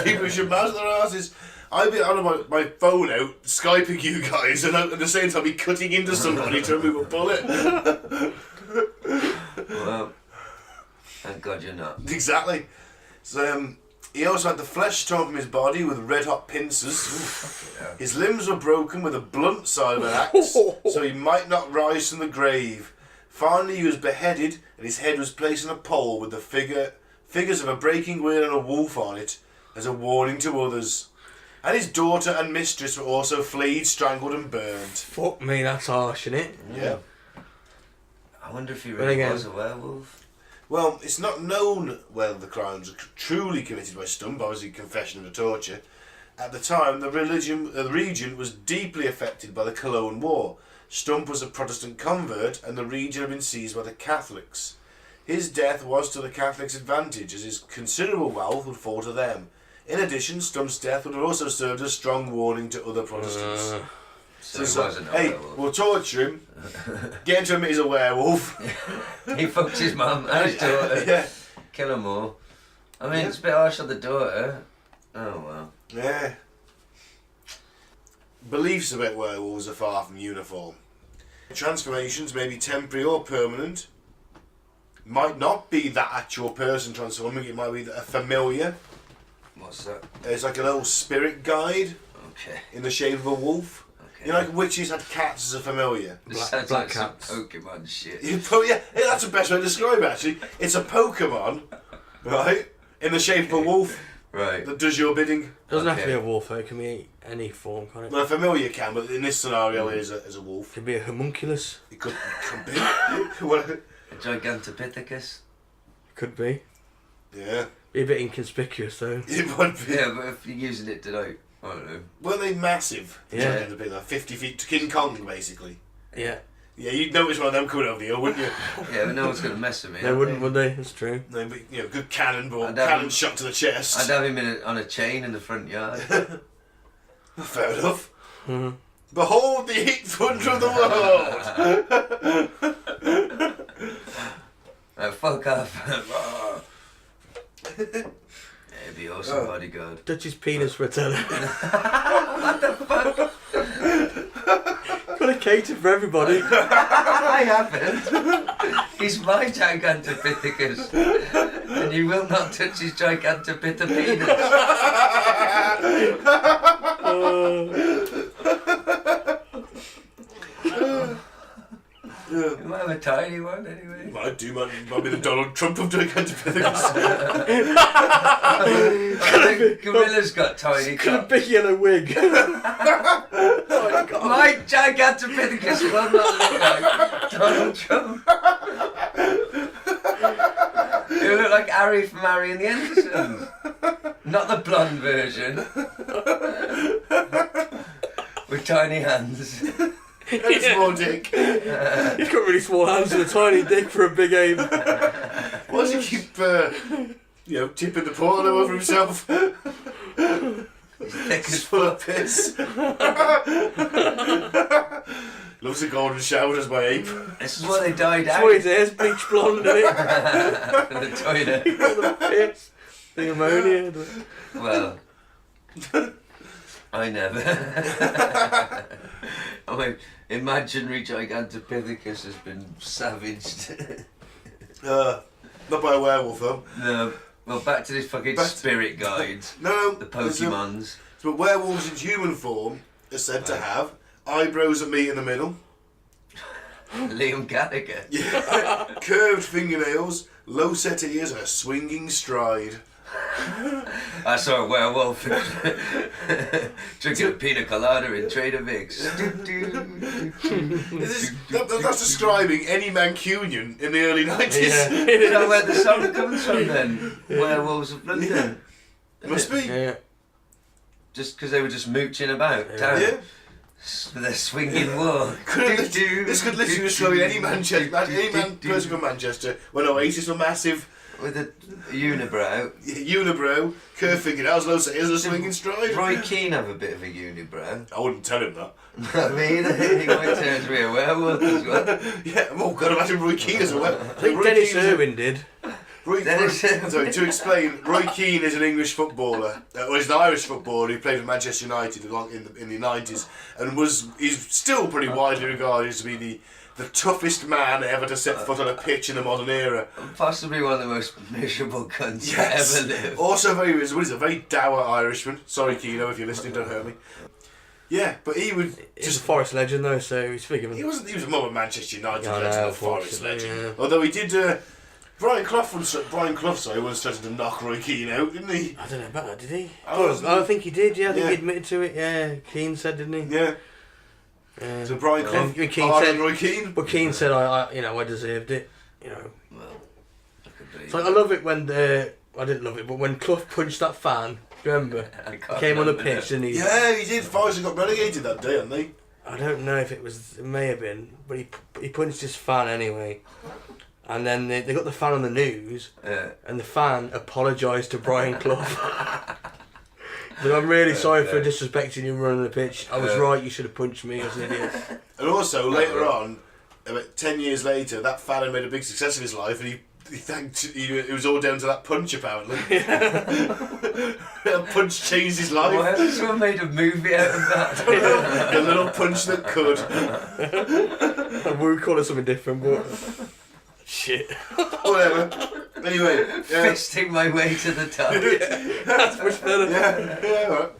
S1: People who should mouse their asses. I'd be out of my phone out, Skyping you guys, and at the same time be cutting into somebody to remove a bullet.
S2: Well, thank God you're not.
S1: Exactly. So, he also had the flesh torn from his body with red-hot pincers.
S2: Yeah.
S1: His limbs were broken with a blunt side of an axe, so he might not rise from the grave. Finally, he was beheaded, and his head was placed on a pole with the figures of a breaking wheel and a wolf on it, as a warning to others. And his daughter and mistress were also flayed, strangled, and burned.
S3: Fuck me, that's harsh, innit?
S1: Yeah.
S2: I wonder if he
S3: But
S2: really
S3: again-
S2: was a werewolf.
S1: Well, it's not known whether the crimes were truly committed by Stump, obviously confession of the torture. At the time, the region was deeply affected by the Cologne War. Stump was a Protestant convert, and the region had been seized by the Catholics. His death was to the Catholics' advantage, as his considerable wealth would fall to them. In addition, Stump's death would have also served as a strong warning to other Protestants.
S2: So he wasn't a
S1: Hey,
S2: werewolf.
S1: we'll torture him, get him to admit he's a werewolf.
S2: He fucked his mum and his daughter.
S1: Yeah.
S2: Kill them all. I mean, it's a bit harsh on the daughter. Oh, well.
S1: Yeah. Beliefs about werewolves are far from uniform. Transformations may be temporary or permanent. Might not be that actual person transforming, it might be a familiar.
S2: What's that?
S1: It's like a little spirit guide
S2: Okay.
S1: in the shape of a wolf.
S2: Okay.
S1: You know, like witches had cats as a familiar.
S2: This
S3: Black-
S2: sounds
S3: black
S2: like some
S3: cats.
S2: Pokemon shit.
S1: Yeah, that's the best way to describe it actually. It's a Pokemon, right? In the shape of a wolf
S2: Right.
S1: that does your bidding.
S3: Doesn't have to be
S2: Okay.
S3: a wolf, though. It can be any form, can't it?
S1: Well, a familiar can, but in this scenario it is a wolf.
S3: It could be a homunculus.
S1: It could be. Well,
S2: A Gigantopithecus.
S3: Could be.
S1: yeah.
S3: Be a bit inconspicuous, though.
S1: It would be.
S2: Yeah, but if you're using it to like, I don't know.
S1: Weren't they massive?
S3: Yeah.
S1: They'd be like 50 feet to King Kong, basically.
S3: Yeah.
S1: Yeah, you'd notice one of them coming over the hill, wouldn't you?
S2: Yeah, but no one's going to mess with me.
S3: They
S2: are
S3: wouldn't, would they? That's true.
S1: No, but, good cannonball,
S2: I'd have
S1: cannon
S2: him-
S1: shot to the chest.
S2: I'd have him on a chain in the front yard.
S1: Fair enough.
S3: Mhm.
S1: Behold the eighth wonder of the world!
S2: Fuck off. It'd be awesome bodyguard.
S3: Touch his penis for a tenner.
S2: What the fuck?
S3: Gotta cater for everybody.
S2: I haven't. He's my Gigantopithecus. And you will not touch his Gigantopitha penis. You might have a tiny one anyway.
S1: Might do, might be the Donald Trump of Gigantopithecus.
S2: The gorilla's got tiny
S3: Got a
S2: cock.
S3: big yellow wig.
S2: My Gigantopithecus will not look like Donald Trump. He'll look like Harry from Harry and the Hendersons. Not the blonde version. With tiny hands.
S1: And a small dick.
S3: He's got really small hands and a tiny dick for a big aim.
S1: Why does he keep, tipping the porno over himself?
S2: Thick as
S1: Full
S2: fuck.
S1: of piss. Loves the golden showers, my ape.
S2: This is why they died
S3: That's
S2: out.
S3: why his hair's bleach blonde, isn't it?
S2: In the toilet.
S3: All the piss. The ammonia.
S2: Well, I never. My imaginary Gigantopithecus has been savaged.
S1: Not by a werewolf, though.
S2: No. Well, back to this fucking spirit guide.
S1: No.
S2: The Pokemons.
S1: But werewolves in human form are said to have eyebrows that meet in the middle.
S2: Liam Gallagher.
S1: Yeah. Curved fingernails, low set ears, and a swinging stride.
S2: I saw a werewolf drinking a pina colada in Trader Vic's.
S1: That's describing any Mancunian in the early 90s.
S2: Is that where the song comes from then? Werewolves of London.
S1: Must be.
S3: Yeah.
S2: Just because they were just mooching about town.
S1: Yeah.
S2: With their swinging walk.
S1: This could literally describe any person from Manchester when Oasis were massive.
S2: With a unibrow.
S1: Unibrow, curved fingernails, low set ears, and a swinging stride.
S2: Roy Keane have a bit of a unibrow.
S1: I wouldn't tell him that.
S2: I mean, he might turn to be a werewolf as well.
S1: Yeah, oh god, imagine Roy Keane as a werewolf.
S3: I think Dennis Irwin did.
S1: Sorry, to explain, Roy Keane is an English footballer, he's an Irish footballer who played for Manchester United in the 90s, and he's still pretty widely regarded to be the toughest man ever to set foot on a pitch in the modern era.
S2: Possibly one of the most miserable cunts to ever live.
S1: Also he's a very dour Irishman. Sorry, Keano, if you're listening, don't hurt me. Yeah, but he would
S3: He's a Forest legend though, so he's forgiven.
S1: He was more of a Manchester United
S3: I know,
S1: legend than a Forest
S3: unfortunately,
S1: legend.
S3: yeah.
S1: Although he did. Brian Clough once threatened to knock Roy Keane out, didn't he?
S3: I don't know about that, did he?
S1: I
S3: think he did, yeah. I think
S1: Yeah.
S3: he admitted to it, yeah. Keane said, didn't he?
S1: Yeah. So Brian Clough,
S3: And Keane
S1: harder
S3: said-
S1: than Roy Keane.
S3: But Keane said, I deserved it, you know.
S2: Well, I could believe
S3: So I love it when I didn't love it, but when Clough punched that fan, do you remember?
S2: I can't
S3: Came on the
S2: remember.
S3: pitch and he...
S1: Yeah, he did. Forest got relegated that day, hadn't they?
S3: I don't know if it may have been, but he punched his fan anyway. And then they got the fan on the news, and the fan apologised to Brian Clough. So I'm really sorry for disrespecting you running the pitch. I was right, you should have punched me as an idiot.
S1: And also, later on, about 10 years later, that fan had made a big success of his life, and he thanked... It was all down to that punch, apparently. That punch changed his life.
S2: Why hasn't someone made a movie out of that?
S1: A little punch that could.
S3: We would call it something different, but... Shit.
S1: Whatever. Anyway.
S2: Fisting my way to the top.
S3: That's much better.
S1: Yeah, right.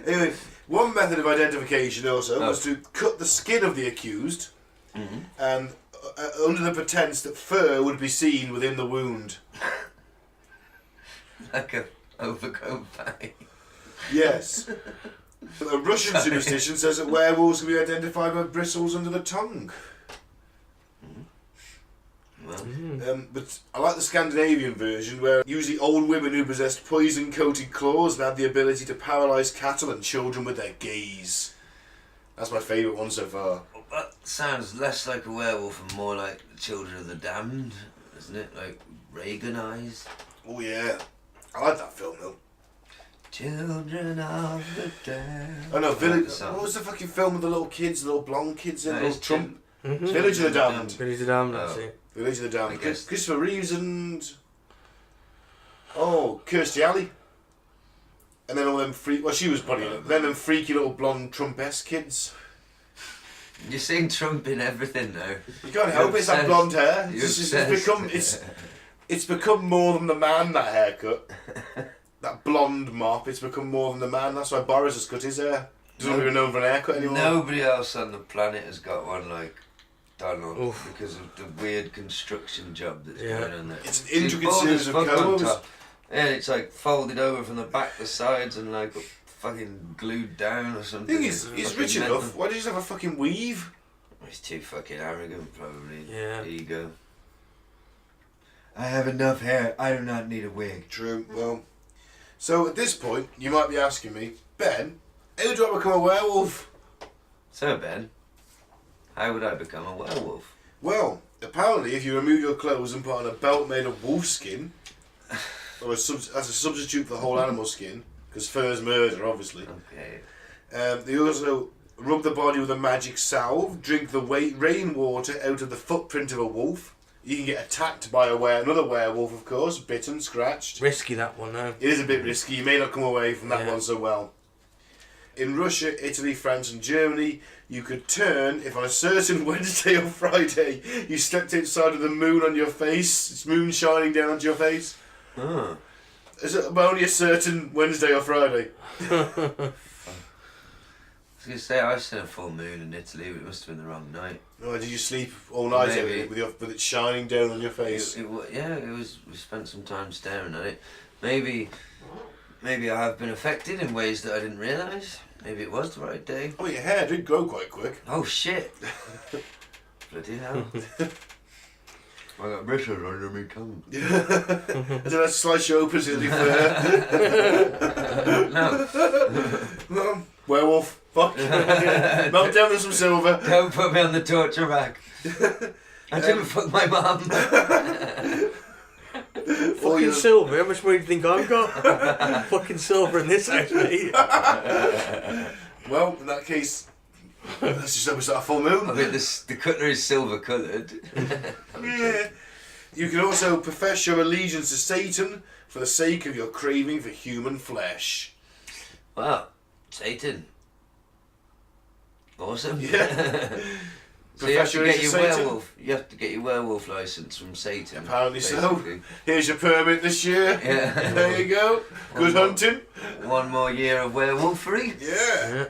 S1: Anyway, one method of identification also was to cut the skin of the accused, and under the pretense that fur would be seen within the wound.
S2: Like a overcoat bag.
S1: Yes. A Russian superstition says that werewolves can be identified by bristles under the tongue. But I like the Scandinavian version, where usually old women who possessed poison-coated claws and had the ability to paralyse cattle and children with their gaze. That's my favourite one so far.
S2: That sounds less like a werewolf and more like the Children of the Damned, isn't it? Like Reagan eyes.
S1: Oh yeah, I like that film though.
S2: Children of the Damned.
S1: Oh no, Village.
S2: Like
S1: What was the fucking film with the little kids, the little blonde kids in
S2: No,
S1: little
S2: it's
S1: Trump?
S3: Mm-hmm.
S1: Village of the Damned.
S3: Billy the Dam, that's it.
S1: Village of the
S2: I
S1: Damned.
S2: guess.
S1: Christopher Reeves and Kirstie Alley. And then all them she was probably then them freaky little blonde Trump-esque kids.
S2: You're seeing Trump in everything now.
S1: You can't help it, it's that blonde hair.
S2: You're
S1: It's become more than the man, that haircut. That blonde mop, it's become more than the man. That's why Boris has cut his hair. Doesn't even know for an haircut anymore.
S2: Nobody else on the planet has got one like Donald.
S3: Oof.
S2: Because of the weird construction job that's going on there.
S1: It's an intricate series of combs.
S2: Yeah, it's like folded over from the back, the sides, and like fucking glued down or something.
S1: The thing is, he's rich enough. Why did he just have a fucking weave?
S2: He's too fucking arrogant, probably.
S3: Yeah.
S2: Ego. I have enough hair. I do not need a wig.
S1: True. Well, so at this point, you might be asking me, Ben, how do I become a werewolf?
S2: So Ben, how would I become a werewolf?
S1: Well, apparently, if you remove your clothes and put on a belt made of wolf skin, or as a substitute for the whole animal skin, because fur's murder, obviously.
S2: Okay.
S1: They also rub the body with a magic salve, drink the rainwater out of the footprint of a wolf. You can get attacked by another werewolf, of course, bitten, scratched.
S3: Risky, that one, though.
S1: It is a bit risky. You may not come away from that
S3: Yeah.
S1: one so well. In Russia, Italy, France and Germany, you could turn if on a certain Wednesday or Friday you stepped outside with the moon on your face, it's moon shining down onto your face.
S2: Oh.
S1: Is it only a certain Wednesday or Friday?
S2: I was going to say, I've seen a full moon in Italy, but it must have been the wrong night.
S1: Or did you sleep all night
S2: Maybe.
S1: with it shining down on your face?
S2: We spent some time staring at it. Maybe I have been affected in ways that I didn't realise. Maybe it was the right day.
S1: Oh, your hair did grow quite quick.
S2: Oh shit! Bloody hell. I got bristles under my tongue.
S1: I don't know, slice you open to the fur.
S2: No.
S1: No. Werewolf. Fuck. Melt down with some silver.
S2: Don't put me on the torture rack. I didn't fuck my mum.
S3: Fucking silver, how much money do you think I've got? Fucking silver in this house, mate.
S1: Well, in that case, let's just hope it's not a full moon.
S2: I mean, the cutlery is silver coloured.
S1: Yeah. You can also profess your allegiance to Satan for the sake of your craving for human flesh.
S2: Wow, Satan. Awesome.
S1: Yeah.
S2: So you have to get your
S1: Satan?
S2: werewolf. You have to get your werewolf license from Satan.
S1: Apparently
S2: basically.
S1: so. Here's your permit this year.
S2: Yeah.
S1: There you go. Good hunting.
S2: One more year of werewolfery.
S1: Yeah.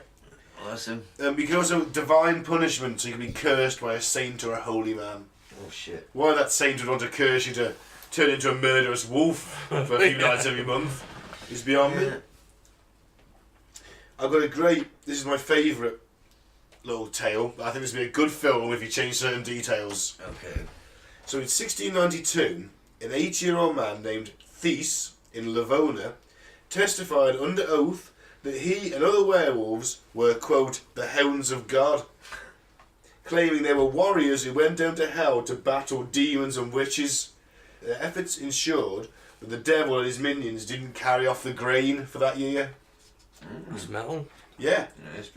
S2: Awesome.
S1: You can also divine punishment, so you can be cursed by a saint or a holy man.
S2: Oh shit.
S1: Why that saint would want to curse you to turn into a murderous wolf for a few nights every month is beyond me. I've got this is my favourite little tale. I think this would be a good film if you change certain details.
S2: Okay.
S1: So in 1692, an 8-year-old man named Theis in Livona testified under oath that he and other werewolves were, quote, the hounds of God, claiming they were warriors who went down to hell to battle demons and witches. Their efforts ensured that the devil and his minions didn't carry off the grain for that year.
S3: It's metal.
S1: Yeah,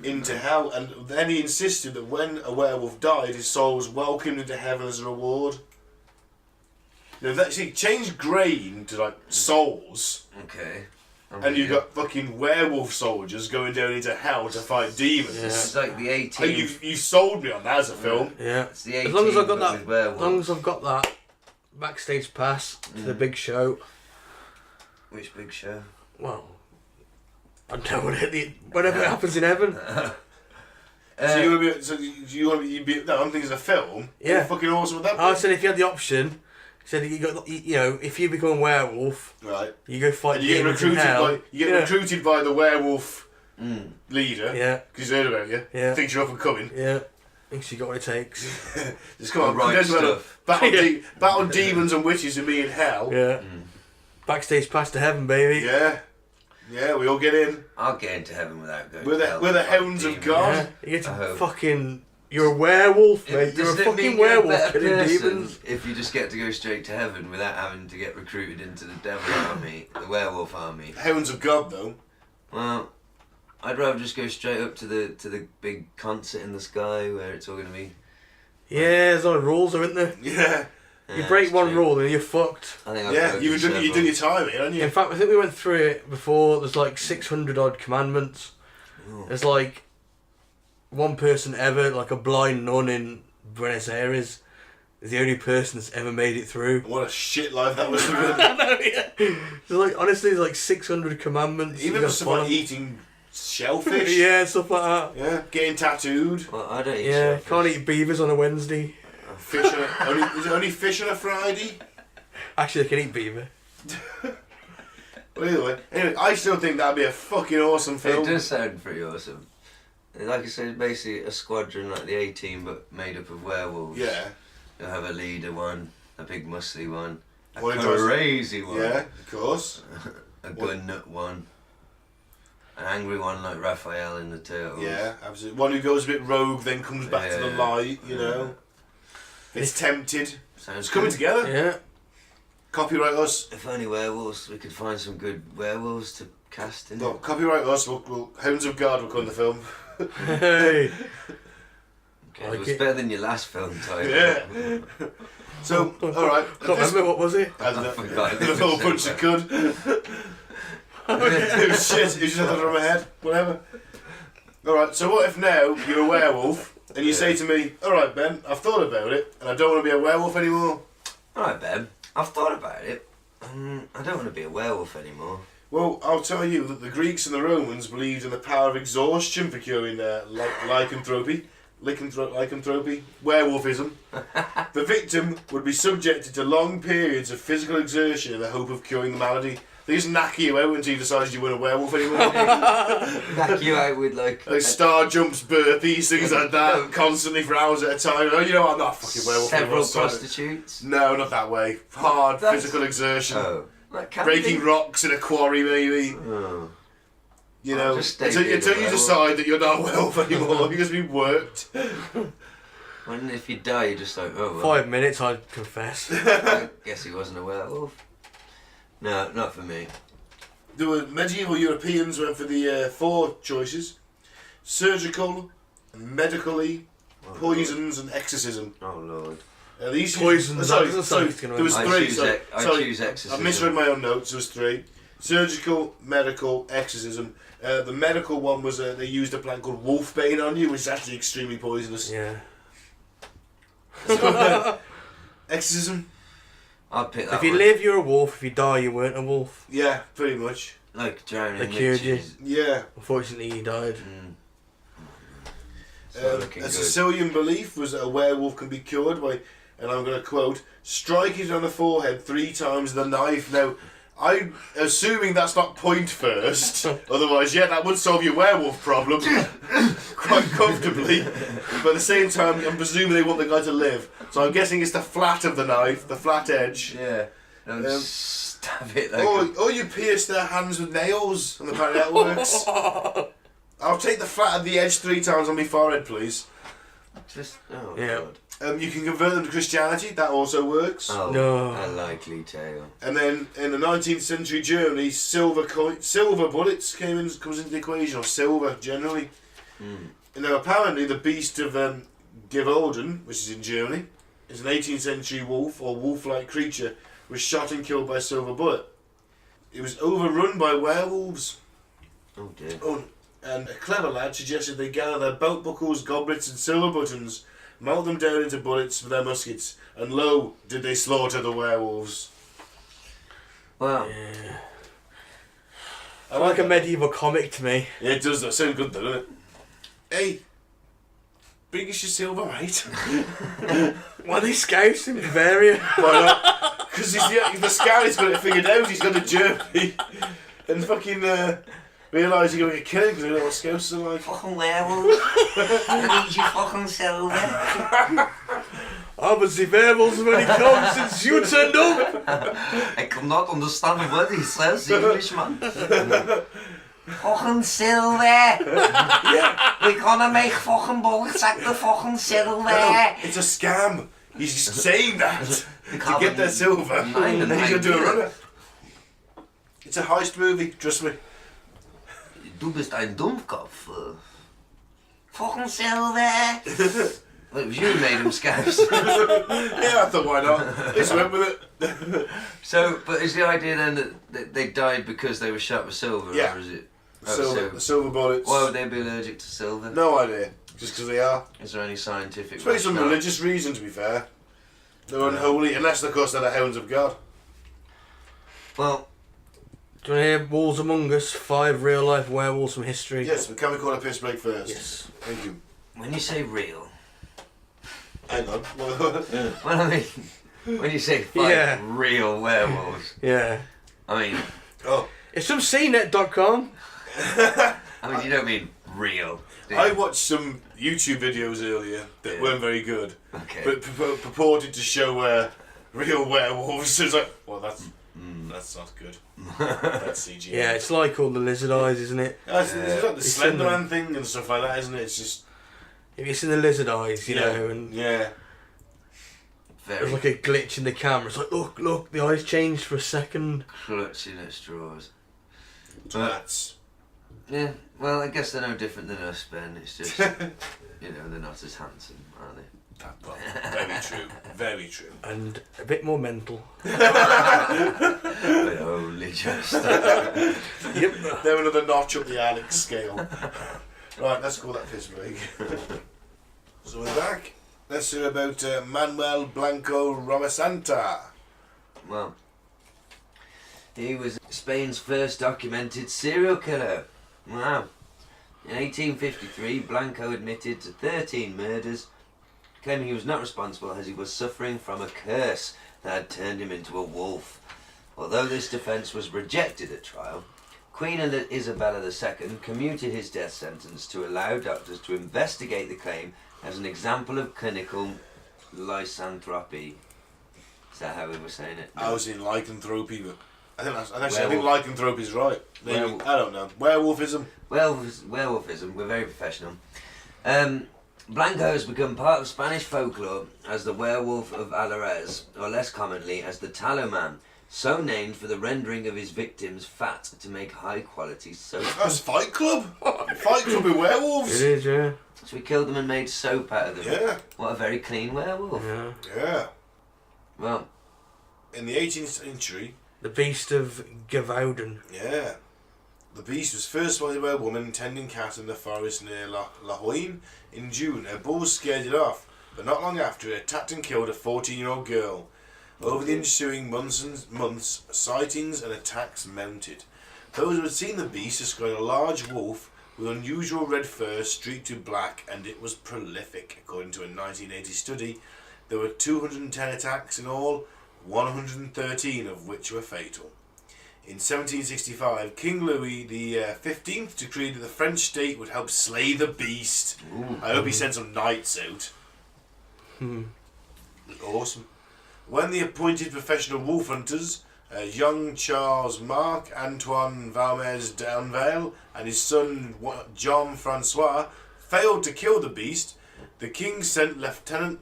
S1: into hell. And then he insisted that when a werewolf died, his soul was welcomed into heaven as a reward. You know, change grain to like souls.
S2: Okay.
S1: And you've got fucking werewolf soldiers going down into hell to fight demons.
S3: Yeah.
S2: It's like the 18th.
S1: You sold me on that as a film.
S3: Yeah.
S2: It's the 18th.
S3: As long as I've got
S2: but
S3: that.
S2: with werewolves.
S3: As long as I've got that backstage pass to the big show.
S2: Which big show?
S3: Well, I don't know whatever happens in heaven.
S1: So you want to be? No, I'm thinking it's a film.
S3: Yeah.
S1: How fucking awesome would that be?
S3: I said if you had the option, said if you become a werewolf,
S1: Right.
S3: you go fight
S1: And you get
S3: demons in
S1: recruited
S3: hell.
S1: by recruited by the werewolf leader.
S3: Yeah.
S1: Because he's heard about you.
S3: Yeah.
S1: Thinks you're up and coming.
S3: Yeah. Thinks you got what it takes.
S1: Just come on,
S2: Right
S1: come down to
S2: stuff.
S1: battle demons and witches and me in hell.
S3: Yeah. Backstage pass to heaven, baby.
S1: Yeah. Yeah, we all get in.
S2: I'll get into heaven without going.
S1: We're
S2: to hell
S1: the
S2: to fight
S1: hounds of
S2: demons.
S1: God.
S3: Yeah. You get
S2: I
S3: to
S2: hope.
S3: fucking. You're a werewolf, mate. You're a
S2: Doesn't it
S3: fucking
S2: mean you're a
S3: werewolf
S2: better
S3: killing
S2: person
S3: demons.
S2: if you just get to go straight to heaven without having to get recruited into the devil army, the werewolf army?
S1: Hounds of God, though.
S2: Well, I'd rather just go straight up to the big concert in the sky where it's all going to be.
S3: Yeah, there's no rules, aren't there?
S1: Yeah.
S3: You break one rule, then you're fucked.
S2: I think I've
S1: Yeah,
S2: broken
S1: you do
S2: several.
S1: your time here, haven't you?
S3: In fact, I think we went through it before. There's like 600 odd commandments. There's like one person ever, like a blind nun in Buenos Aires, is the only person that's ever made it through.
S1: What a shit life that was.
S3: I know, yeah. There's like, honestly, there's like 600 commandments.
S1: Even stuff like eating shellfish.
S3: Yeah, stuff like that.
S1: Yeah, getting tattooed.
S2: Well, I don't eat
S3: Yeah,
S2: shellfish.
S3: can't eat beavers on a Wednesday.
S1: Fish is it only fish on a Friday?
S3: Actually, I can eat beaver.
S1: Well, either way. Anyway, I still think that'd be a fucking awesome film.
S2: It does sound pretty awesome. Like I said, basically a squadron like the A-Team, but made up of werewolves.
S1: Yeah.
S2: You'll have a leader one, a big muscly one, a
S1: One who does-
S2: crazy one,
S1: Yeah, of course.
S2: a gun nut one, an angry one like Raphael in the Turtles.
S1: Yeah, absolutely. One who goes a bit rogue, then comes back to the
S2: Yeah.
S1: light, you know. It's tempted.
S2: Sounds
S1: It's coming
S2: good.
S1: together.
S3: Yeah.
S1: Copyright us.
S2: If only werewolves, we could find some good werewolves to cast in
S1: No,
S2: it.
S1: copyright us. We'll Hounds of God will come in the film.
S3: Hey.
S2: Okay,
S3: Like
S2: it was
S3: it.
S2: better than your last film title.
S1: Yeah. So, alright.
S3: Can't remember, what was it?
S1: I don't know.
S2: I forgot.
S1: The whole bunch of good. It was shit. It was just out of my head. Whatever. Alright, so what if now you're a werewolf and you say to me, alright Ben, I've thought about it and I don't want to be a werewolf anymore?
S2: Alright, Ben, I've thought about it. I don't want to be a werewolf anymore.
S1: Well, I'll tell you that the Greeks and the Romans believed in the power of exhaustion for curing lycanthropy, werewolfism. The victim would be subjected to long periods of physical exertion in the hope of curing the malady. They just knack you out until you decide you weren't a werewolf anymore.
S2: Back you out with like
S1: star jumps, burpees, things like that, constantly for hours at a time. Oh, you know what? I'm not a fucking werewolf
S2: several
S1: anymore. sorry.
S2: prostitutes.
S1: No, not that way. Hard
S2: That's-
S1: physical exertion.
S2: Oh, like
S1: Breaking rocks in a quarry, maybe.
S2: Oh.
S1: You
S2: I'll
S1: know,
S2: just stay
S1: until
S2: being a
S1: you
S2: werewolf.
S1: decide that you're not a werewolf anymore, you're just being worked.
S2: When if you die, you're just like, oh well.
S3: 5 minutes, I'd confess.
S2: I guess he wasn't a werewolf. No, not for me.
S1: The medieval Europeans went for the 4 choices: surgical, medically, poisons, and exorcism.
S2: Oh lord.
S1: These
S3: Poisons,
S1: sorry,
S3: that doesn't
S1: sorry,
S3: sound gonna
S1: there was
S2: I
S1: 3.
S2: choose
S1: Sorry,
S2: I
S1: sorry.
S2: choose exorcism.
S1: I misread my own notes. There was 3: surgical, medical, exorcism. The medical one was they used a plant called wolfbane on you, which is actually extremely poisonous.
S3: Yeah.
S1: Exorcism.
S2: I'd pick that
S3: If you
S2: one.
S3: live, you're a wolf. If you die, you weren't a wolf.
S1: Yeah, pretty much.
S2: Like drowning
S3: They cured you.
S2: witches.
S1: Yeah.
S3: Unfortunately, he died.
S2: It's not looking
S1: A
S2: good.
S1: Sicilian belief was that a werewolf can be cured by, and I'm going to quote, striking it on the forehead 3 times with a knife. Now, I'm assuming that's not point first, otherwise, yeah, that would solve your werewolf problem quite comfortably. But at the same time, I'm presuming they want the guy to live. So I'm guessing it's the flat of the knife, the flat edge.
S2: Yeah. Don't stab it like
S1: Or you pierce their hands with nails, and apparently that works. I'll take the flat of the edge 3 times on my forehead, please.
S2: just oh
S3: Yeah.
S2: god.
S1: You can convert them to Christianity, that also works.
S2: Oh,
S3: No.
S2: a likely tale.
S1: And then in the 19th century Germany, silver bullets comes into the equation, or silver generally. And now apparently the beast of Gewolden, which is in Germany, is an 18th century wolf or wolf-like creature, was shot and killed by a silver bullet. It was overrun by werewolves.
S2: Oh dear.
S1: Oh, and a clever lad suggested they gather their belt buckles, goblets and silver buttons, melt them down into bullets for their muskets, and lo, did they slaughter the werewolves.
S2: Well,
S1: I
S3: Like a medieval comic to me.
S1: Yeah, it does. That sound good, though, doesn't it? Hey, bring us your silver, mate.
S3: Why are they scouts in Bavaria?
S1: Why not? Because the scout has got it figured out. He's gone to Germany and fucking realise you're going to get killed because they know what scouts are like.
S2: fucking werewolf. I need you fucking silver.
S3: Aber the werewolves have only come since you turned up.
S2: I cannot understand a word he says, Englishman. Fucking silver. We're gonna make fucking bullets at the fucking silver.
S1: No, it's a scam. He's just saying that to get their silver. And then he's going to do a runner. It's a heist movie, trust me.
S2: Du bist ein Dummkopf. Fucking silver. Well, it was you who made them scabs.
S1: Yeah, I thought, why not? Let's went with it.
S2: So, but is the idea then that they died because they were shot with silver,
S1: Yeah.
S2: or is it?
S1: Silver bullets.
S2: Why would they be allergic to silver?
S1: No idea. Just because they are.
S2: Is there any scientific?
S1: It's probably some
S2: rationale?
S1: religious reason, to be fair. They're unholy, unless, of course, they're the hounds of God.
S2: Well,
S3: Do you want to hear Wolves Among Us? 5 real-life werewolves from history.
S1: Yes, but can we call a piss break first?
S3: Yes.
S1: Thank you.
S2: when you say real,
S1: Hang on.
S2: well, I mean, when you say 5
S3: Yeah.
S2: real werewolves,
S3: Yeah.
S2: I mean,
S1: Oh.
S3: It's from CNET.com.
S2: you don't mean real. Do you?
S1: I watched some YouTube videos earlier that
S2: Yeah.
S1: weren't very good,
S2: Okay.
S1: but purported to show real werewolves. So it's like, well, that's not good. That's CGI.
S3: Yeah, it's like all the lizard eyes, isn't it?
S1: It's like the
S3: It's
S1: Slender
S3: in
S1: Man thing and stuff like that, isn't it? It's just
S3: Have you seen the lizard eyes, you know, and
S1: yeah.
S3: there's
S2: Very
S3: like a glitch in the camera. It's like, look, the eyes changed for a second.
S2: clutching at straws.
S1: That's
S2: Yeah, well, I guess they're no different than us, Ben. It's just, they're not as handsome, are they?
S1: very true. Very true.
S3: And a bit more mental.
S2: But only just.
S3: Yep.
S1: They're another notch up the Alex scale. Right, let's call that piss break. So we're back. Let's hear about Manuel Blanco Romasanta.
S2: Well, he was Spain's first documented serial killer. Wow. In 1853, Blanco admitted to 13 murders, claiming he was not responsible as he was suffering from a curse that had turned him into a wolf. Although this defence was rejected at trial, Queen Isabella II commuted his death sentence to allow doctors to investigate the claim as an example of clinical lycanthropy. Is that how we were saying it?
S1: I was in lycanthropy, but I think lycanthropy is right. Maybe, I don't know. Werewolfism.
S2: Werewolfism, we're very professional. Blanco has become part of Spanish folklore as the werewolf of Alarez, or less commonly as the tallow man, so named for the rendering of his victims fat to make high quality soap.
S1: That's Fight Club. Fight Club with werewolves.
S3: It is, yeah.
S2: So we killed them and made soap out of them.
S1: Yeah.
S2: What a very clean werewolf.
S3: Yeah.
S1: Yeah.
S2: Well,
S1: In the 18th century,
S3: The Beast of Gavaudan.
S1: yeah, the beast was first spotted by a woman tending cat in the forest near La Joine in June. Her bulls scared it off, but not long after, it attacked and killed a 14-year-old girl. Over the ensuing months, sightings and attacks mounted. Those who had seen the beast described a large wolf with unusual red fur streaked to black, and it was prolific. According to a 1980 study, there were 210 attacks in all, 113 of which were fatal. In 1765, King Louis XV decreed that the French state would help slay the beast. I hope he sent some knights out. Awesome. When the appointed professional wolf hunters, young Charles Marc Antoine Valmez d'Anville and his son John Francois, failed to kill the beast, the king sent lieutenant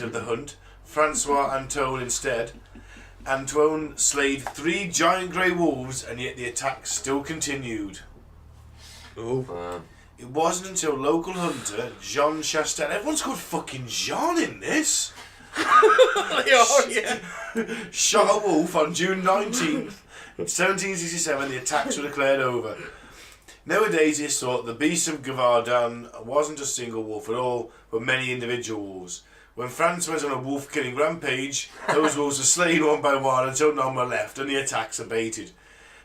S1: of the hunt, Francois Antoine instead. Antoine slayed 3 giant grey wolves, and yet the attacks still continued.
S3: Oh.
S1: It wasn't until local hunter Jean Chastel, everyone's called fucking Jean in this,
S3: Oh, yeah.
S1: shot a wolf on June 19th, 1767. The attacks were declared over. Nowadays it's thought the beast of Gavaudan wasn't a single wolf at all, but many individual wolves. When France went on a wolf-killing rampage, those wolves were slain one by one until none were left and the attacks abated.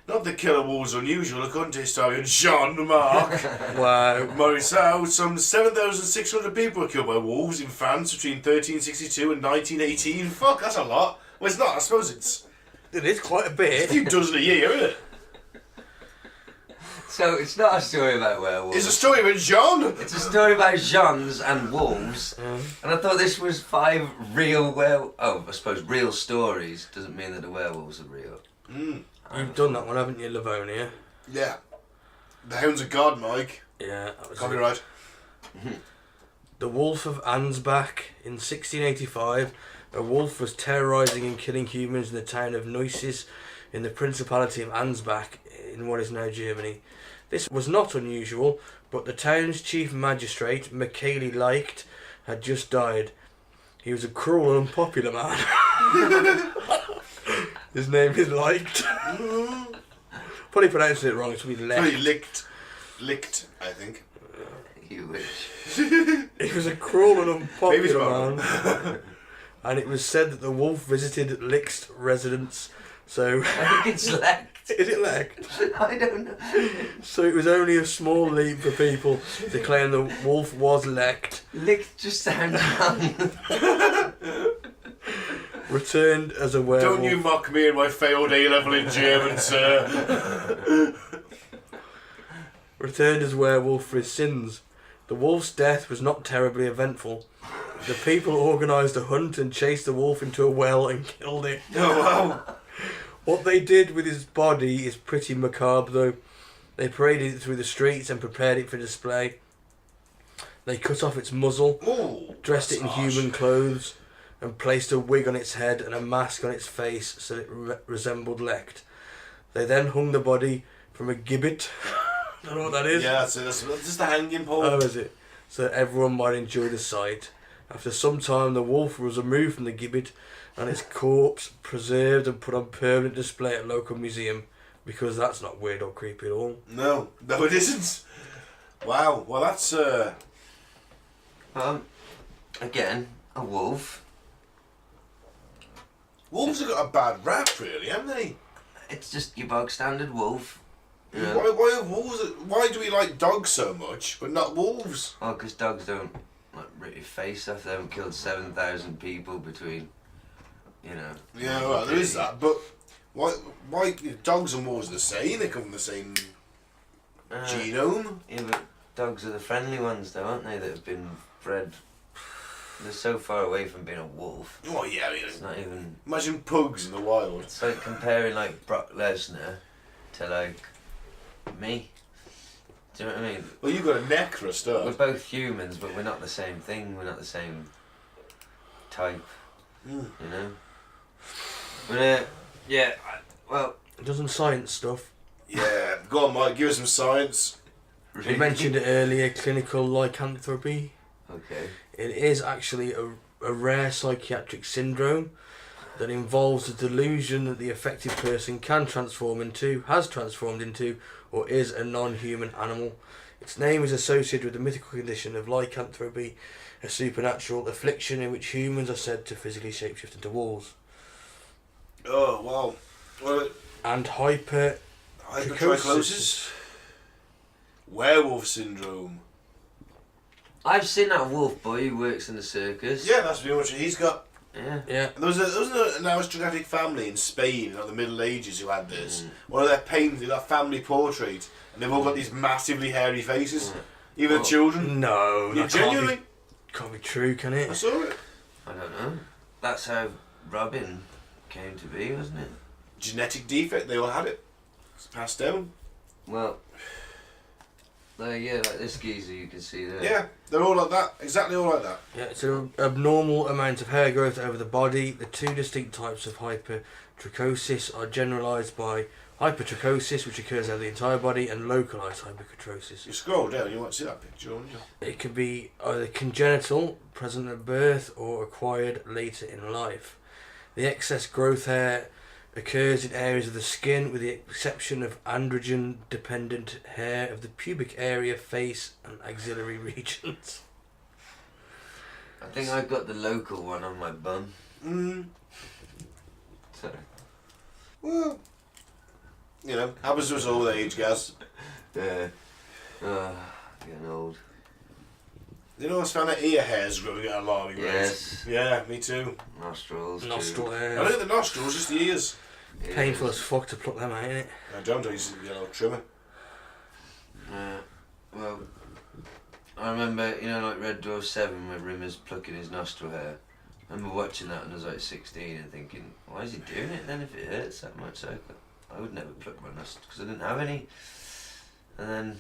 S1: Not that killer wolves are unusual, according to historian Jean-Marc
S3: Wow.
S1: Morisot, some 7,600 people were killed by wolves in France between 1362 and 1918. Fuck, that's a lot. Well, it's not, I suppose it's
S3: It is quite a
S1: a
S3: bit.
S1: few dozen a year, isn't it?
S2: so it's not a story about werewolves.
S1: It's a story about Jean.
S2: It's a story about Jeans and wolves. And I thought this was 5 real I suppose real stories doesn't mean that the werewolves are real.
S3: You've done that one, haven't you, Livonia?
S1: Yeah. The Hounds of God, Mike.
S3: Yeah. That was it.
S1: Copyright.
S3: The Wolf of Ansbach. In 1685, a wolf was terrorising and killing humans in the town of Neuss in the Principality of Ansbach in what is now Germany. This was not unusual, but the town's chief magistrate, Michaeli Liked, had just died. He was a cruel and unpopular man. His name is Liked. Probably pronouncing it wrong, it should be
S1: Probably
S3: Licked.
S1: licked, I think.
S2: You wish.
S3: He was a cruel and
S1: Maybe
S3: unpopular
S1: it's
S3: man. And it was said that the wolf visited Lick's residence, so...
S2: I think it's Lect.
S3: Is it Licked?
S2: I don't know.
S3: So it was only a small leap for people to claim the wolf was Licked.
S2: Licked just sounds wrong.
S3: Returned as a werewolf.
S1: Don't you mock me in my failed A-level in German, sir.
S3: Returned as werewolf for his sins. The wolf's death was not terribly eventful. The people organised a hunt and chased the wolf into a well and killed it.
S1: Oh, wow.
S3: What they did with his body is pretty macabre though. They paraded it through the streets and prepared it for display. They cut off its muzzle,
S1: Ooh,
S3: dressed it in
S1: that's harsh.
S3: human clothes, and placed a wig on its head and a mask on its face so it resembled Lecht. They then hung the body from a gibbet. I don't know what that is.
S1: Yeah, so that's just the hanging pole.
S3: Oh, is it? So everyone might enjoy the sight. After some time, the wolf was removed from the gibbet and its corpse preserved and put on permanent display at a local museum, because that's not weird or creepy at all.
S1: No, it isn't. Wow, well that's...
S2: Again, a wolf.
S1: Wolves have got a bad rap, really, haven't they?
S2: It's just your bog standard wolf. You know?
S1: Why have wolves... Why do we like dogs so much, but not wolves?
S2: Oh, because dogs don't like rip your face off. They haven't killed 7,000 people between, you know.
S1: Yeah, well, there is that, but... Why dogs and wolves are the same? They come from the same genome.
S2: Yeah, but dogs are the friendly ones though, aren't they, that have been bred. They're so far away from being a wolf.
S1: Oh yeah, I mean,
S2: It's not even...
S1: imagine pugs in the wild.
S2: It's like comparing like Brock Lesnar to like me. Do you know what I mean?
S1: Well, you've got a neck for a
S2: We're
S1: start.
S2: both humans, but we're not the same thing. We're not the same type.
S1: Mm.
S2: You know. But yeah. Well,
S3: Doesn't science stuff.
S1: Yeah, go on, Mike. Give us some science.
S3: We mentioned it earlier, clinical lycanthropy.
S2: Okay.
S3: It is actually a rare psychiatric syndrome that involves the delusion that the affected person can transform into, has transformed into, or is a non-human animal. Its name is associated with the mythical condition of lycanthropy, a supernatural affliction in which humans are said to physically shapeshift into wolves.
S1: Oh, wow. Well,
S3: And hypertrichosis.
S1: Werewolf syndrome.
S2: I've seen that wolf boy who works in the circus.
S1: Yeah, that's pretty much it. He's got...
S2: Yeah.
S3: Yeah.
S1: There was an aristocratic family in Spain in like the Middle Ages who had this. One of their paintings, that family portrait, and they've all got these massively hairy faces. Even the children.
S3: No,
S1: Yeah,
S3: that
S1: genuinely.
S3: can't be true, can
S1: I
S3: it?
S1: saw it.
S2: I don't know. That's how Robin came to be, wasn't it?
S1: Genetic defect, they all had it. It's passed down.
S2: Well, yeah, like this geezer you can see there.
S1: Yeah, they're all like that. Exactly all like that.
S3: Yeah, it's an abnormal amount of hair growth over the body. The two distinct types of hypertrichosis are generalised by hypertrichosis, which occurs over the entire body, and localised hypertrichosis.
S1: You scroll down, you won't see that picture, won't you?
S3: It can be either congenital, present at birth, or acquired later in life. The excess growth hair occurs in areas of the skin, with the exception of androgen-dependent hair of the pubic area, face, and axillary regions.
S2: I think I've got the local one on my bum. So.
S1: Well, you know, happens to us all with age, Gaz.
S2: Yeah. Getting old.
S1: You know, I found out ear hairs growing at an alarming rate.
S2: Yes.
S1: Yeah, me too.
S2: Nostrils.
S3: Nostril
S2: too.
S1: I
S3: hair.
S1: don't think the nostrils, just the ears.
S3: Painful as fuck to pluck them out, innit?
S1: I don't, I use a trimmer.
S2: Well, I remember, you know, like Red Dwarf 7 where Rimmer's plucking his nostril hair. I remember watching that when I was like 16 and thinking, why is he doing it then if it hurts that much? I would never pluck my nostrils because I didn't have any. And then,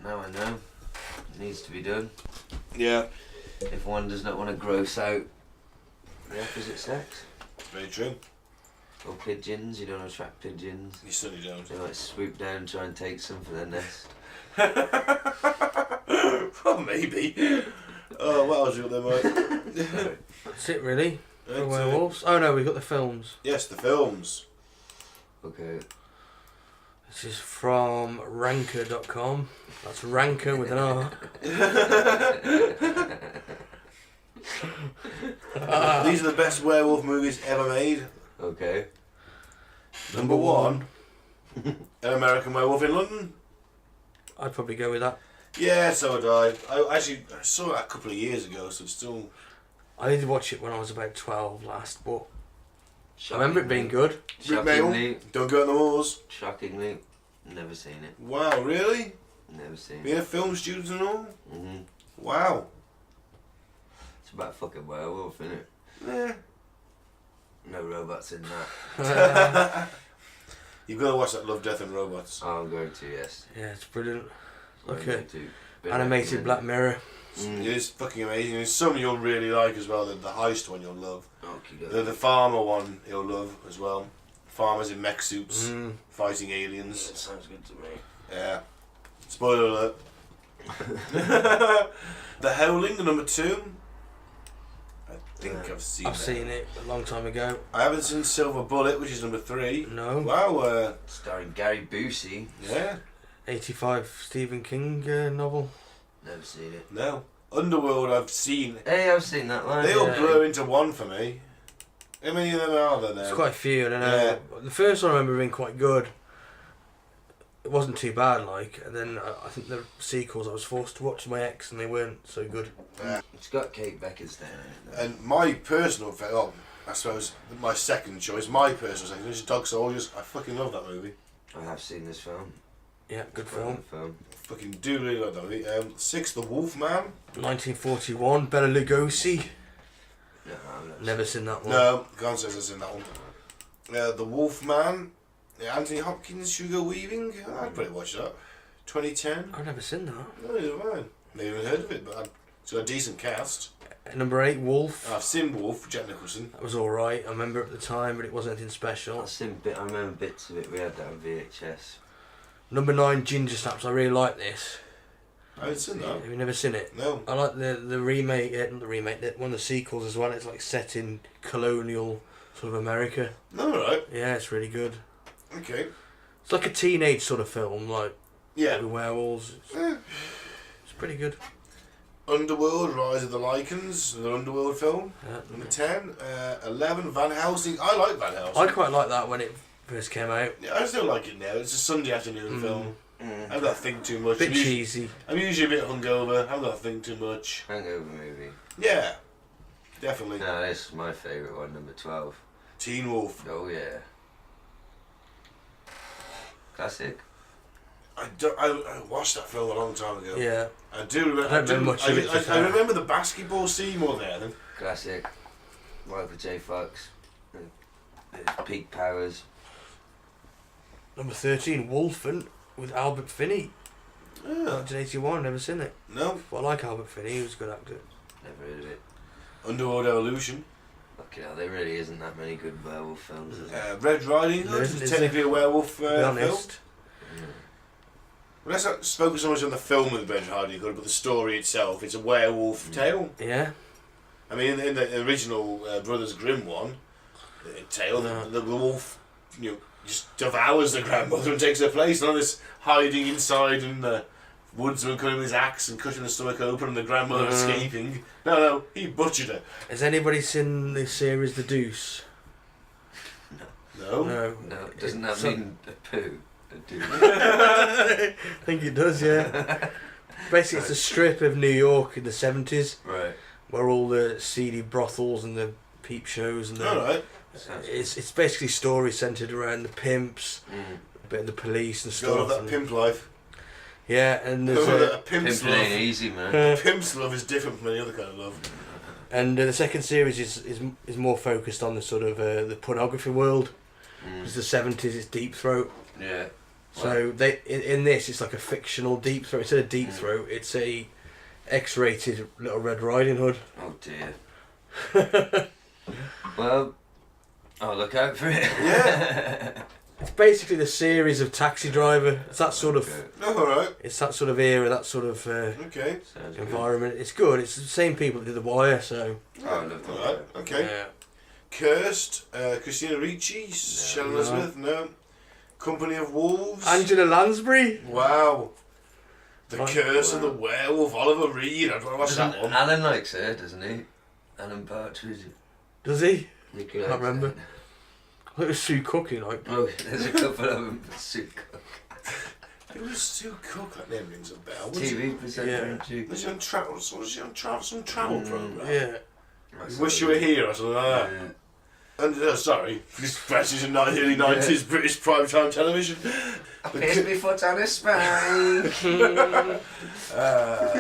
S2: now I know, it needs to be done.
S1: Yeah.
S2: If one does not want to gross out the opposite sex.
S1: Very true.
S2: Or pigeons, you don't attract pigeons.
S1: You certainly don't.
S2: They might swoop down and try and take some for their nest.
S1: Well, maybe. Oh, what else you got there, Mike?
S3: That's it, really. For
S1: That's it.
S3: werewolves. Oh no, we've got the films.
S1: Yes, the films.
S2: Okay.
S3: This is from ranker.com. That's ranker with an R.
S1: These are the best werewolf movies ever made.
S2: Okay.
S1: Number 1, An American Werewolf in London.
S3: I'd probably go with that.
S1: Yeah, so would I. I saw that a couple of years ago, so it's still...
S3: I did watch it when I was about 12 last, but I remember it being good.
S1: Rip Mail,
S2: Shockingly,
S1: Don't Go on the Moors.
S2: shockingly, never seen it.
S1: Wow, really?
S2: Never seen
S1: Being
S2: it.
S1: a film student and all?
S2: Mhm.
S1: Wow.
S2: It's about fucking werewolf, innit?
S1: Eh.
S2: No robots in that.
S1: You've got to watch that Love, Death and Robots.
S2: Oh, I'm going to, yes.
S3: Yeah, it's brilliant.
S2: I'm
S3: Okay.
S2: going to. Been
S3: Animated Black
S2: recommended.
S3: Mirror.
S1: It is fucking amazing. There's some you'll really like as well. The heist one you'll love.
S2: Okey-doke.
S1: The farmer one you'll love as well. Farmers in mech suits fighting aliens.
S2: That sounds good to me.
S1: Yeah. Spoiler alert. The Howling, the number 2. I think I've seen
S3: I've
S1: that.
S3: seen it a long time ago.
S1: I haven't seen Silver Bullet, which is number 3.
S3: No.
S1: Wow,
S2: Starring Gary Busey.
S1: yeah,
S3: 85 Stephen King novel.
S2: Never seen it.
S1: no. Underworld I've seen.
S2: Hey, I've seen that one.
S1: They all
S3: Yeah.
S1: blur into one for me. How many of them are there now?
S3: There's quite a few, I don't know. The first one I remember being quite good. It wasn't too bad, like, and then I think the sequels I was forced to watch with my ex and they weren't so good.
S2: It's got Kate Beckinsale in it. Though.
S1: And my personal favourite, I suppose my second choice, my personal second choice is Dog Soldiers. I fucking love that movie.
S2: I have seen this film.
S3: Yeah, good
S2: Brilliant
S3: film.
S1: Fucking do really like that movie. 6, The Wolfman.
S3: 1941, Bela Lugosi.
S2: No, I've never
S3: Never seen that one.
S1: No, can't say I've seen that one. The Wolfman. Anthony Hopkins, Hugo Weaving. I'd probably watch that. 2010.
S3: I've never seen that.
S1: No, neither have I. Never even heard of it, but it's got a decent cast.
S3: Number 8, Wolf.
S1: I've seen Wolf, Jack Nicholson.
S3: That was alright. I remember at the time, but it wasn't anything special.
S2: I remember bits of it. We had that on VHS.
S3: Number 9, Ginger Snaps. I really like this.
S1: I haven't seen that.
S3: Have you never seen it?
S1: No.
S3: I like the remake, not the remake, one of the sequels as well. It's like set in colonial sort of America.
S1: No, alright.
S3: Yeah, it's really good.
S1: Okay.
S3: It's like a teenage sort of film, like
S1: Yeah.
S3: with werewolves. It's pretty good.
S1: Underworld, Rise of the Lycans, the Underworld film.
S3: Yeah.
S1: Number 10. 11, Van Helsing. I like Van Helsing.
S3: I quite like that when it first came out.
S1: Yeah, I still like it now. It's a Sunday afternoon film. I haven't got to think too much.
S3: Bit cheesy.
S1: I'm usually a bit hungover. I haven't got to think too much.
S2: Hangover movie.
S1: Yeah. Definitely.
S2: No, this is my favourite one, number 12.
S1: Teen Wolf.
S2: Oh, yeah. Classic.
S1: I watched that film a long time ago.
S3: Yeah.
S1: I do remember.
S3: I don't remember much of it, to be
S1: I
S3: fair.
S1: remember the basketball scene more there than.
S2: Classic. Michael J. Fox. His peak powers.
S3: Number 13, Wolfen with Albert Finney.
S1: Yeah.
S3: 1981, never seen it.
S1: No.
S3: But I like Albert Finney, he was a good actor.
S2: Never heard of it.
S1: Underworld Evolution.
S2: Fucking hell, there really isn't that many good werewolf films, is there?
S1: Red Riding
S3: There
S1: Hood.
S3: isn't,
S1: It's
S3: is
S1: technically a werewolf
S3: To be
S1: film.
S3: honest.
S1: Well, let's not focus so much on the film of Red Riding Hood, but the story itself. It's a werewolf tale.
S3: Yeah.
S1: I mean, in the original Brothers Grimm one, tale, the wolf, just devours the grandmother and takes her place. None of this hiding inside and the woodsman cutting his axe and cutting the stomach open and the grandmother escaping. No, he butchered her.
S3: Has anybody seen the series The Deuce?
S1: No.
S3: No.
S2: No, doesn't that mean a poo? A dude.
S3: I think it does, yeah. Basically, it's a strip of New York in the 70s
S2: Right.
S3: where all the seedy brothels and the peep shows and the...
S1: Alright.
S3: It's basically stories centred around the pimps, a bit of the police and
S1: Gotta love
S3: stuff.
S1: that
S3: and-
S1: pimp life.
S3: Yeah, and there's
S1: A pimp's
S2: Pimping ain't
S1: love.
S2: easy, man.
S1: A pimp's love is different from any other kind of love.
S3: and the second series is more focused on the sort of the pornography world. Because the 70s, it's Deep Throat.
S2: Yeah.
S3: So they in this, it's like a fictional Deep Throat. Instead of Deep Throat, it's a X-rated Little Red Riding Hood.
S2: Oh dear. Well, Oh, look out for it.
S1: Yeah.
S3: It's basically the series of Taxi Driver. It's that sort of.
S1: Oh, alright.
S3: It's that sort of era, that sort of
S1: Okay.
S2: Sounds good.
S3: environment. It's good. It's the same people that did The Wire, so.
S2: Oh, I love that.
S1: Alright, okay.
S3: Yeah.
S1: Cursed, Christina Ricci, Shannon
S3: No.
S1: Elizabeth, no. Company of Wolves.
S3: Angela Lansbury.
S1: Wow. The
S3: Right.
S1: Curse of the Werewolf, Oliver Reed. I'd want to watch that one.
S2: Alan likes her, doesn't he? Alan Partridge.
S3: Does he?
S2: I
S3: Can't remember. I think it was Sue Cookie, like.
S2: Oh, there's a couple of them. Super
S1: It was Sue Cook, that name rings a bell. Was
S2: TV presenter.
S3: Yeah.
S2: and she-
S1: she on travel? Was she on some travel program?
S3: Yeah.
S1: Wish You Were Here or something like that.
S2: Yeah.
S1: And sorry, this is in the early 90s British primetime television.
S2: Pierce me foot on a spine.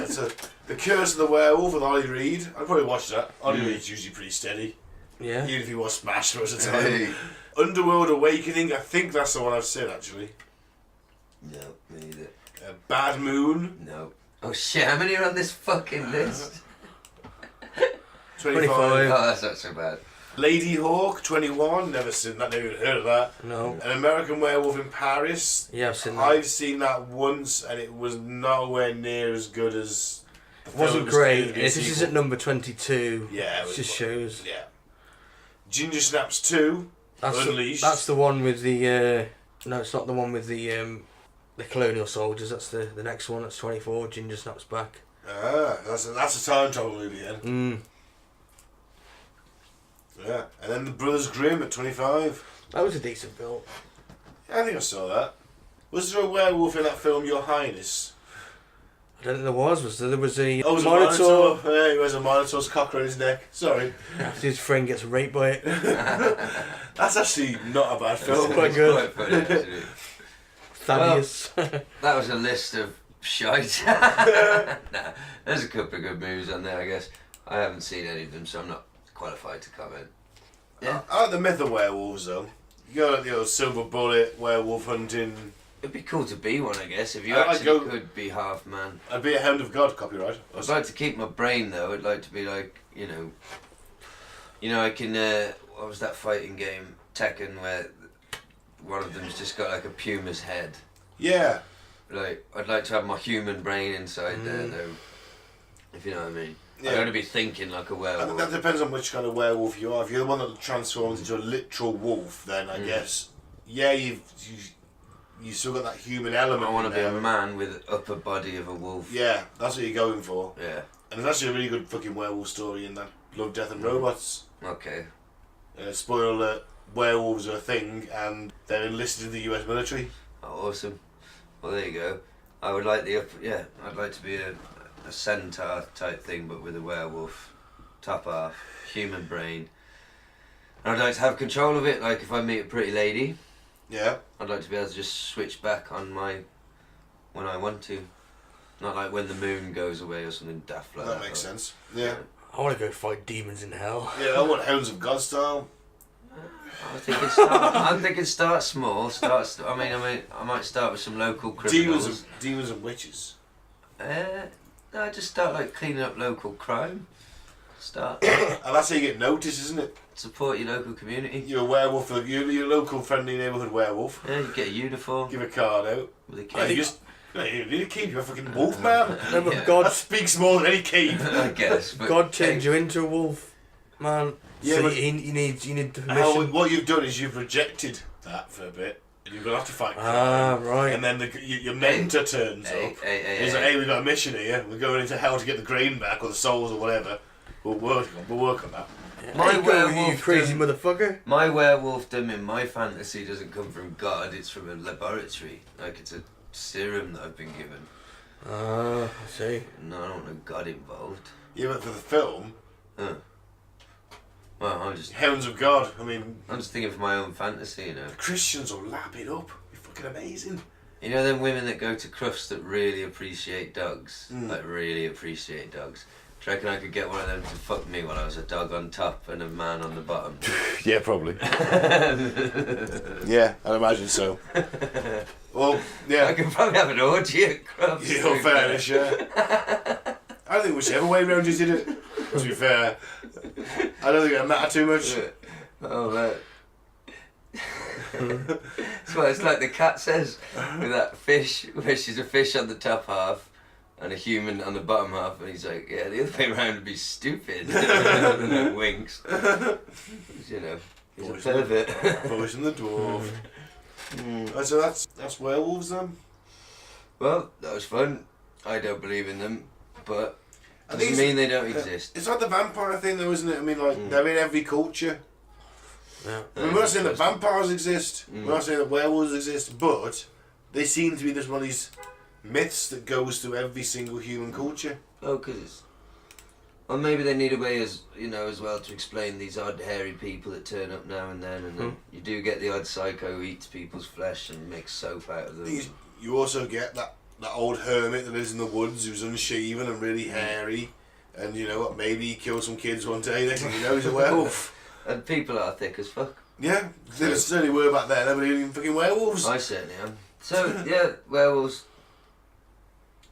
S1: So, The Curse of the Werewolf with Ollie Reed. I'd probably watch that. Ollie Reed's usually pretty steady,
S3: Yeah.
S1: even if he was smashed most of the time.
S2: Hey.
S1: Underworld Awakening, I think that's the one I've seen actually.
S2: No, me neither.
S1: Bad Moon,
S2: No. Oh shit, how many are on this fucking list?
S1: 25.
S2: Oh, that's not so bad.
S1: Lady Hawk, 21, never seen that, never even heard of that.
S3: No.
S1: An American Werewolf in Paris.
S3: Yeah, I've seen that.
S1: I've seen that once and it was nowhere near as good as the
S3: It wasn't
S1: film
S3: great.
S1: stated to be a
S3: This is
S1: sequel.
S3: at number 22.
S1: Yeah, it
S3: It
S1: was-
S3: just shows.
S1: Yeah. Ginger Snaps 2, Unleashed.
S3: That's the one with the. No, it's not the one with the colonial soldiers. That's the next one. That's 24. Ginger Snaps Back.
S1: that's a time travel movie then.
S3: Mm.
S1: Yeah. And then The Brothers Grimm at 25.
S3: That was a decent film.
S1: Yeah, I think I saw that. Was there a werewolf in that film, Your Highness?
S3: I don't think there was. Was there? There was a
S1: Oh, it was a
S3: monitor.
S1: monitor. Yeah, he wears a monitor's cocker on his neck. Sorry.
S3: After his friend gets raped by it.
S1: That's actually not a bad film.
S3: quite good.
S2: Quite funny, actually.
S3: Thaddeus.
S2: That was a list of shite. Nah, there's a couple of good movies on there, I guess. I haven't seen any of them, so I'm not qualified to comment. Yeah.
S1: I like the myth of werewolves though. You got the old silver bullet, werewolf hunting.
S2: It'd be cool to be one, I guess, if you
S1: I'd
S2: actually
S1: go-
S2: could be half man.
S1: I'd be a Hound of God, copyright.
S2: I'd like to keep my brain though. I'd like to be like, I can. What was that fighting game, Tekken, where one of them's just got like a puma's head.
S1: Yeah.
S2: Like, I'd like to have my human brain inside there, though. If you know what I mean.
S1: Yeah.
S2: I don't want to be thinking like a
S1: I think
S2: werewolf.
S1: that depends on which kind of werewolf you are. If you're the one that transforms into a literal wolf, then I guess, yeah, you still got that human element.
S2: I want to
S1: in
S2: be a
S1: there.
S2: man with the upper body of a wolf.
S1: Yeah, that's what you're going for.
S2: Yeah.
S1: And there's actually a really good fucking werewolf story in that Love, Death and Robots.
S2: Okay.
S1: Spoiler alert, werewolves are a thing and they're enlisted in the US military.
S2: Oh, awesome. Well, there you go. I would like I'd like to be a centaur type thing, but with a werewolf top half, human brain. And I'd like to have control of it. Like if I meet a pretty lady,
S1: Yeah.
S2: I'd like to be able to just switch back on when I want to. Not like when the moon goes away or something daft like that.
S1: That makes sense. Yeah.
S3: I want to go fight demons in hell.
S1: Yeah, I want Hounds of God style.
S2: I'm thinking start small. I might start with some local criminals.
S1: Demons and witches.
S2: No, just start like cleaning up local crime. Start
S1: And that's how you get noticed, isn't it?
S2: support your local community.
S1: You're a werewolf, you're your local friendly neighbourhood werewolf.
S2: Yeah, you get a uniform
S1: Give a card out.
S2: with a
S1: You
S2: key.
S1: need to keep you a fucking wolf, man.
S3: Remember,
S2: Yeah.
S3: God
S1: That speaks more than any keep.
S2: I guess. But
S3: God turned you into a wolf, man.
S1: Yeah,
S3: so
S1: but-
S3: you need the
S1: How,
S3: permission.
S1: what you've done is you've rejected that for a bit. And you're going to have to fight crime.
S3: Ah, right.
S1: And then your mentor turns up. He's like, hey, we've got a mission here. We're going into hell to get the grain back or the souls or whatever. We'll work on that.
S2: My
S3: There you go, you
S2: werewolf
S3: crazy
S2: done-
S3: motherfucker.
S2: my werewolfdom in my fantasy doesn't come from God. It's from a laboratory. Like it's a serum that I've been given.
S3: Ah, I see.
S2: No, I don't want a God involved.
S1: Yeah, but for the film,
S2: Huh. Well, I'm just
S1: Hounds of God, I mean,
S2: thinking for my own fantasy, you know.
S1: the Christians will lap it up. It's fucking amazing.
S2: You know them women that go to Crufts that really appreciate dogs?
S1: Mm.
S2: Like really appreciate dogs. Do you reckon I could get one of them to fuck me while I was a dog on top and a man on the bottom?
S1: Yeah, probably. Yeah, I'd imagine so. Well,
S2: I
S1: yeah.
S2: could probably have an orgy at Crufts.
S1: Yeah, in fairness, yeah. I think whichever way round you did it, to be fair. I don't think it matter too much.
S2: Oh man. That's what it's like the cat says with that fish, where she's a fish on the top half and a human on the bottom half, and he's like, yeah, the other way around would be stupid. And then winks. You know, he's a pervert.
S1: Voice in the dwarf. So that's werewolves then?
S2: Well, that was fun. I don't believe in them, but
S1: I think
S2: doesn't mean they don't exist.
S1: It's like the vampire thing though, isn't it? I mean, like, they're in every culture.
S3: Yeah.
S1: I mean, we're not saying that vampires exist, we're not saying that werewolves exist, but they seem to be just one of these myths that goes through every single human culture.
S2: Oh, because or maybe they need a way, as as well, to explain these odd hairy people that turn up now and then, and then you do get the odd psycho who eats people's flesh and makes soap out of them.
S1: You also get that old hermit that lives in the woods who's unshaven and really hairy, and you know what, maybe he killed some kids one day, next thing you know he's a werewolf.
S2: And people are thick as fuck.
S1: Yeah, they certainly were back then, nobody even fucking werewolves.
S2: I certainly am. So, yeah, werewolves,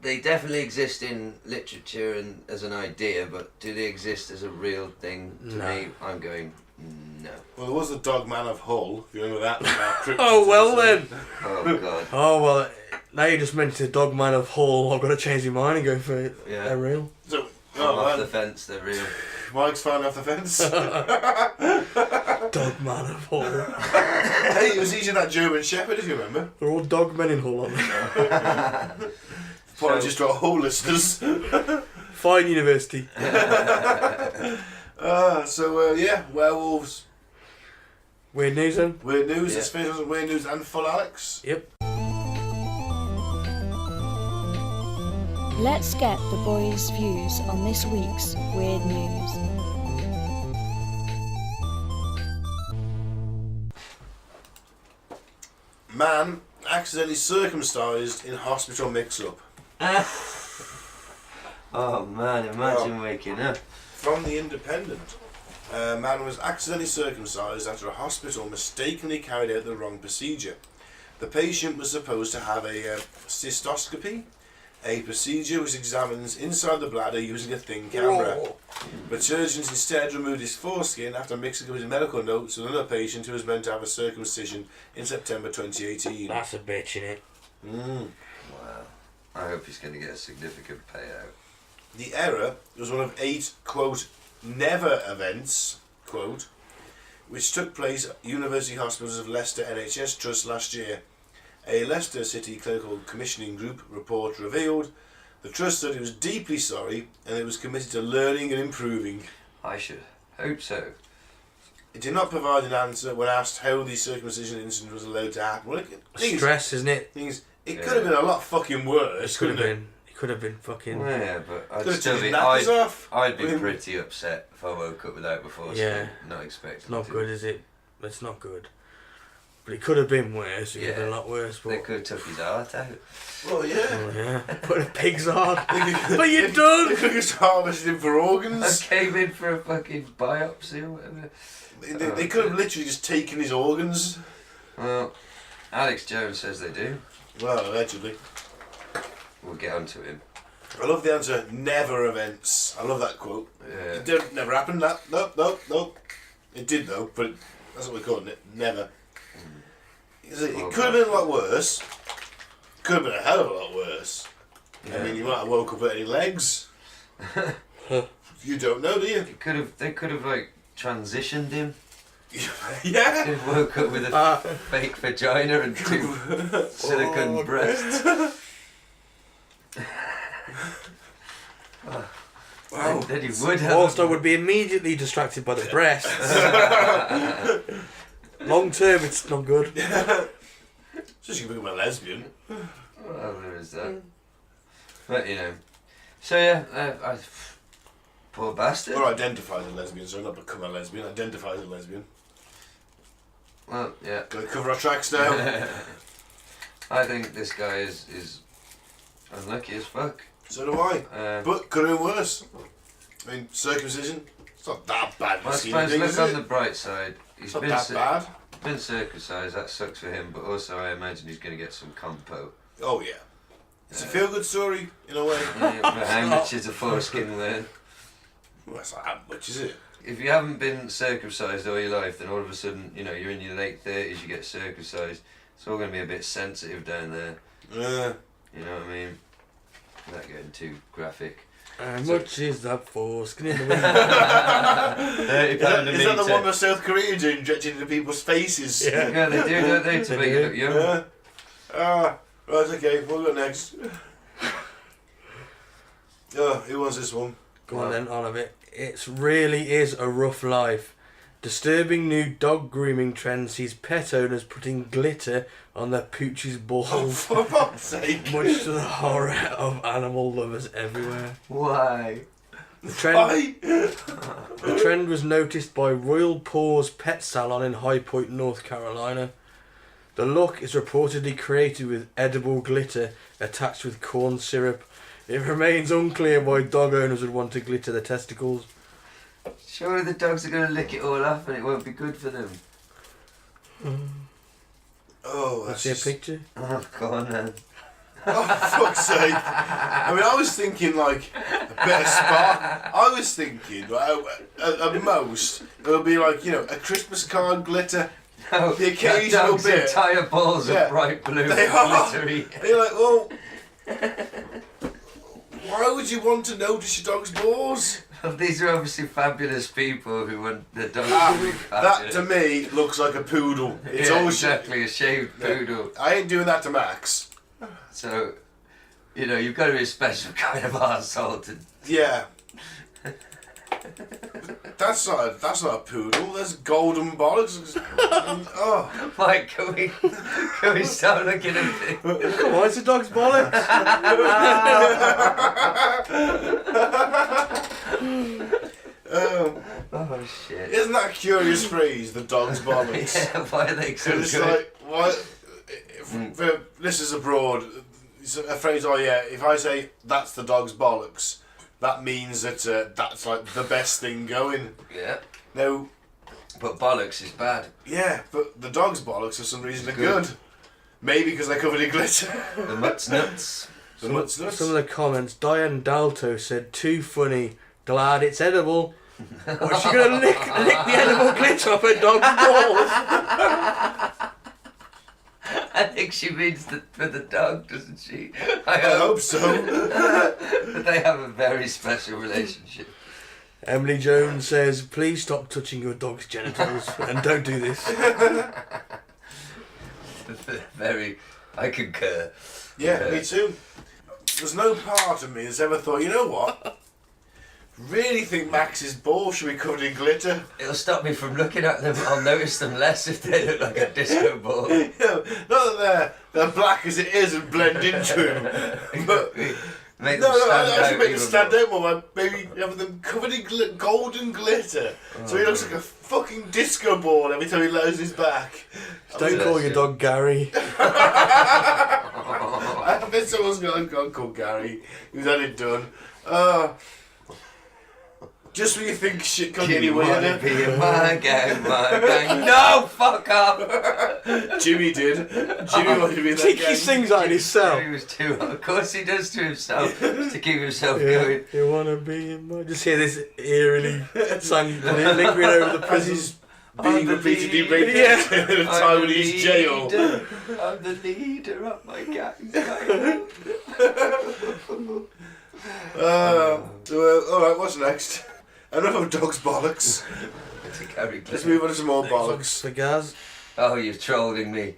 S2: they definitely exist in literature and as an idea, but do they exist as a real thing? To me, I'm going, no.
S1: Well, there was the Dog Man of Hull, if you remember that.
S3: Oh, well then.
S2: Oh, God.
S3: Oh, well, now you just mentioned the Dog Man of Hull. I've got to change my mind and go for it.
S2: Yeah.
S3: They're real.
S1: So,
S2: I'm off the fence, they're real.
S1: Mike's found off the fence.
S3: Dog Man of Hull.
S1: Hey, it was easy that German Shepherd, if you remember.
S3: They're all dog men in Hull, aren't they?
S1: Apologies to our Hull listeners.
S3: Fine university.
S1: Yeah, werewolves.
S3: Weird news then?
S1: Weird news,
S2: Yeah.
S1: this film was weird news and full Alex.
S3: Yep.
S4: Let's get the boys' views on this week's weird news.
S1: Man accidentally circumcised in hospital mix-up.
S2: Oh, man, imagine waking up.
S1: From the Independent. A man was accidentally circumcised after a hospital mistakenly carried out the wrong procedure. The patient was supposed to have a cystoscopy, a procedure which examines inside the bladder using a thin camera. But surgeons instead removed his foreskin after mixing up his medical notes with another patient who was meant to have a circumcision in September 2018.
S3: That's a bitch, innit?
S2: Wow. I hope he's going to get a significant payout.
S1: The error was one of 8, quote, never events, quote, which took place at University Hospitals of Leicester NHS Trust last year. A Leicester City Clinical Commissioning Group report revealed the Trust said it was deeply sorry and it was committed to learning and improving.
S2: I should hope so.
S1: It did not provide an answer when asked how the circumcision incident was allowed to happen. Well,
S3: Stress, isn't it?
S1: It could have been a lot fucking worse.
S3: It could have been. It could have been fucking.
S2: Well, yeah, but I'd
S1: Could have
S2: still
S1: taken
S2: be.
S1: knackers off.
S2: I'd be pretty upset if I woke up without before.
S3: Yeah.
S2: Not expecting.
S3: It's not
S2: to.
S3: good, is it? It's not good. But it could have been worse. It could have been a
S2: Yeah.
S3: lot worse. But
S2: They could have took his heart out.
S1: Well, yeah.
S3: oh, yeah. Put a pig's heart.
S1: But
S3: But you're
S1: They
S3: done.
S1: could have just harvested him for
S2: I
S1: organs.
S2: came in for a fucking biopsy or whatever.
S1: They could have literally just taken his organs.
S2: Well, Alex Jones says they do.
S1: Well, allegedly.
S2: We'll get onto him.
S1: I love the answer, never events. I love that quote.
S2: Yeah.
S1: It did, never happened, that. Nope. It did though, but that's what we're calling it, never. It could have been a lot worse. Could have been a hell of a lot worse. I mean, you might have woke up with any legs. You don't know, do you?
S2: They could have like transitioned him.
S1: Yeah.
S2: He woke up with a fake vagina and 2 silicone breasts.
S1: Wow.
S2: Then he would have.
S3: Whilst I would be immediately distracted by the breasts. Long term, it's not good.
S1: So she can become a lesbian.
S2: Well, there is that. But so yeah, I poor bastard.
S1: Or identify as a lesbian, so not become a lesbian, identify as a lesbian.
S2: Well, yeah.
S1: Gotta cover our tracks now.
S2: I think this guy is unlucky as fuck.
S1: So do I. But could have been worse. I mean, circumcision, it's not that bad.
S2: Well, I suppose look on the bright side. He's
S1: It's not
S2: been
S1: that bad.
S2: been circumcised. That sucks for him, but also I imagine he's going to get some compo.
S1: Oh yeah. It's a feel-good story, in a way.
S2: Yeah, but how much is a foreskin worth?
S1: Well, that's not how much, is it?
S2: if you haven't been circumcised all your life, then all of a sudden, you know, you're in your late 30s, you get circumcised. It's all going to be a bit sensitive down there.
S1: Yeah.
S2: You know what I mean? Without getting too graphic.
S3: How much is that foreskin in the wind?
S2: £30 a
S1: Is that the
S2: metre.
S1: one that South Korea do, injecting into people's faces?
S3: Yeah.
S2: Yeah, they do, don't they, to
S3: They
S2: make
S3: do.
S2: you look young?
S1: Yeah. Ah, right, okay, we'll go next. Oh, who wants this one?
S3: Go on then, on of it. It really is a rough life. Disturbing new dog grooming trend sees pet owners putting glitter on their pooch's balls,
S1: For fuck's sake.
S3: much to the horror of animal lovers everywhere.
S2: Why?
S3: The trend was noticed by Royal Paws Pet Salon in High Point, North Carolina. The look is reportedly created with edible glitter attached with corn syrup. It remains unclear why dog owners would want to glitter their testicles.
S2: Surely the dogs are going to lick it all off and it won't be good for them.
S1: Oh,
S3: Let's
S1: that's
S3: see a
S1: just...
S3: picture.
S2: Oh, go on then.
S1: Oh, for fuck's sake. I mean, I was thinking, like, a bit of spark. I was thinking, like, at most, it'll be like, you know, a Christmas card glitter.
S2: No,
S1: The occasional
S2: dog's
S1: bit.
S2: entire balls
S1: Yeah.
S2: are bright blue
S1: They
S2: and
S1: are.
S2: glittery.
S1: And you're like, well, why would you want to notice your dog's balls?
S2: These are obviously fabulous people who want their dogs to be
S1: That,
S2: fabulous.
S1: to me, looks like a poodle. It's
S2: yeah,
S1: always
S2: exactly, a shaved poodle.
S1: I ain't doing that to Max.
S2: So, you know, you've got to be a special kind of arsehole to...
S1: Yeah. That's not a poodle. That's golden bollocks. Oh.
S2: Mike, can we start looking at it?
S3: Come on, it's a dog's bollocks.
S2: Oh, shit.
S1: Isn't that a curious phrase, the dog's bollocks?
S2: Yeah, why are they so
S1: It's
S2: good?
S1: like, what? For listeners abroad, it's a phrase, oh yeah, if I say that's the dog's bollocks, that means that that's like the best thing going.
S2: Yeah,
S1: Now,
S2: but bollocks is bad.
S1: yeah, but the dog's bollocks for some reason are
S2: Good.
S1: good. Maybe because they're covered in glitter.
S2: The mutt's nuts.
S1: The nuts nuts.
S3: Some of the comments, Diane Dalto said, too funny, glad it's edible. What's she going to lick the edible glitter off her dog's balls?
S2: I think she means for the dog, doesn't she?
S1: I hope so.
S2: But they have a very special relationship.
S3: Emily Jones says, please stop touching your dog's genitals and don't do this.
S2: Very, I concur.
S1: Yeah, me too. There's no part of me that's ever thought, you know what? Really think Max's balls should be covered in glitter.
S2: It'll stop me from looking at them. I'll notice them less if they look like a disco ball.
S1: You know, not that they're black as it is and blend into him, but
S2: Make
S1: no,
S2: them stand
S1: I
S2: out
S1: should make it
S2: even
S1: stand
S2: more.
S1: out more by maybe having them covered in golden glitter, so he looks like a fucking disco ball every time he lays his back.
S3: Don't call your dog Gary.
S1: I bet someone's got a dog called Gary who's had it done. Just when you think shit can't get any
S2: You wanna
S1: weirder.
S2: be in my gang, my gang. No, fuck off!
S1: Jimmy did. Jimmy wanted to be in that
S3: He
S1: gang.
S3: sings out in his cell.
S2: He was too. Of course, he does to himself just to keep himself
S3: Yeah,
S2: going.
S3: you wanna be in my... Just hear this eerily sung lingering over the
S1: As
S3: prison.
S1: he's being repeatedly raped
S3: Yeah.
S1: at the time when he's jail.
S2: I'm the leader of my gang.
S1: Alright, what's next? Enough of dog's bollocks. Let's move on to some more bollocks.
S3: For Gaz.
S2: Oh, you're trolling me.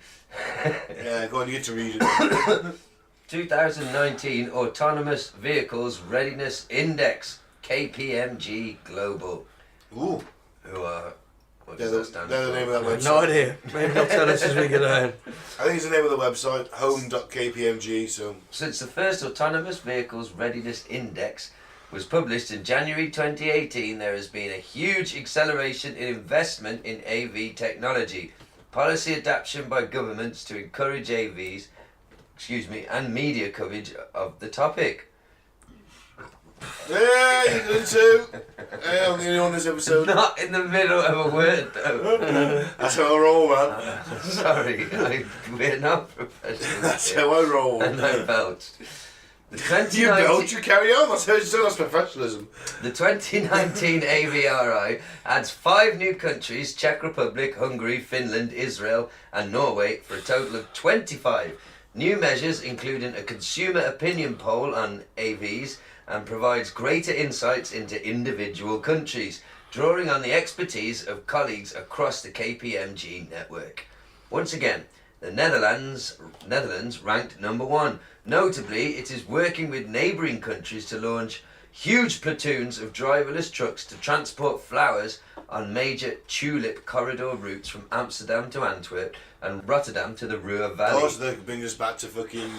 S1: Yeah, go on, you get to read it.
S2: 2019 Autonomous Vehicles Readiness Index, KPMG Global.
S1: Ooh,
S2: Who are... What
S1: they're
S2: does
S1: the,
S2: that stand
S1: they're the
S2: for?
S1: name of that website.
S3: No idea. Maybe they'll tell us as we get on.
S1: I think it's the name of the website, home.kpmg, so...
S2: Since the first Autonomous Vehicles Readiness Index was published in January 2018, there has been a huge acceleration in investment in AV technology, policy adaptation by governments to encourage AVs, and media coverage of the topic.
S1: Yeah, you did it too. Hey, I'm the only one on this episode.
S2: Not in the middle of a word, though.
S1: That's how I roll, man.
S2: Sorry, we're not professionals.
S1: That's
S2: here.
S1: how I roll.
S2: And I belched. The
S1: You
S2: 2019
S1: don't, you carry on. That's professionalism.
S2: The 2019 AVRI adds 5 new countries, Czech Republic, Hungary, Finland, Israel and Norway, for a total of 25. New measures including a consumer opinion poll on AVs and provides greater insights into individual countries, drawing on the expertise of colleagues across the KPMG network. Once again, the Netherlands ranked number 1. Notably, it is working with neighbouring countries to launch huge platoons of driverless trucks to transport flowers on major tulip corridor routes from Amsterdam to Antwerp and Rotterdam to the Ruhr Valley.
S1: Oh, so they can bring us back to fucking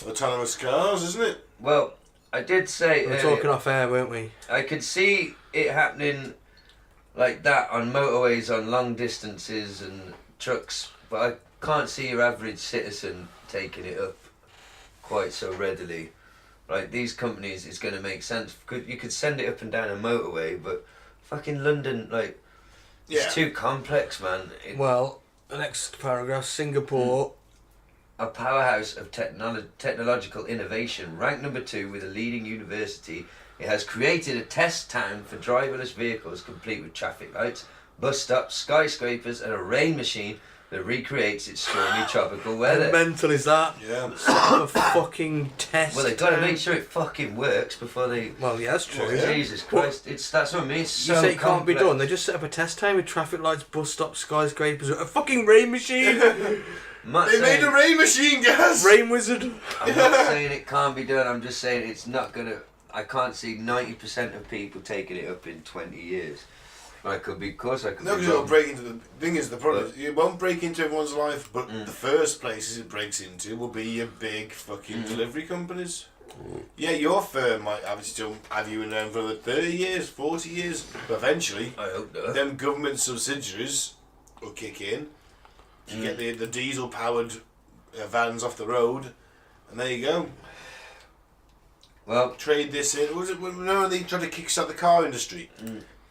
S1: autonomous cars, isn't it?
S2: Well, I did say
S3: We were
S2: earlier,
S3: talking off air, weren't we?
S2: I could see it happening like that on motorways on long distances and trucks, but I can't see your average citizen taking it up quite so readily. Like these companies, it's going to make sense. You could send it up and down a motorway, but fucking London, like, it's too complex, man.
S3: Well, the next paragraph, Singapore.
S2: A powerhouse of technological innovation, ranked number 2 with a leading university, it has created a test town for driverless vehicles complete with traffic lights, bus stops, skyscrapers and a rain machine that recreates its stormy tropical
S3: How
S2: weather.
S3: mental is that?
S1: Yeah.
S3: A fucking test.
S2: Well, they've got to
S3: town.
S2: make sure it fucking works before they...
S3: Well, yeah, that's true.
S1: Well, yeah.
S2: Jesus Christ, that's what I mean, it's so
S3: You say it can't be
S2: complex.
S3: done. They just set up a test time with traffic lights, bus stops, skyscrapers, a fucking rain machine,
S2: I'm not
S1: They made
S2: saying-
S1: a rain machine, Gaz!
S3: rain wizard.
S2: I'm not saying it can't be done, I'm just saying it's not going to... I can't see 90% of people taking it up in 20 years. I could be, of course I could
S1: No,
S2: be
S1: because it'll
S2: wrong.
S1: break into the thing is the problem. Is it won't break into everyone's life, but the first places it breaks into will be your big fucking delivery companies. Yeah, your firm might still have you in there for another 30 years, 40 years, but eventually,
S2: I hope not.
S1: them government subsidiaries will kick in. You get the diesel powered vans off the road, and there you go.
S2: Well,
S1: Trade this in. Was it when they tried to kickstart the car industry?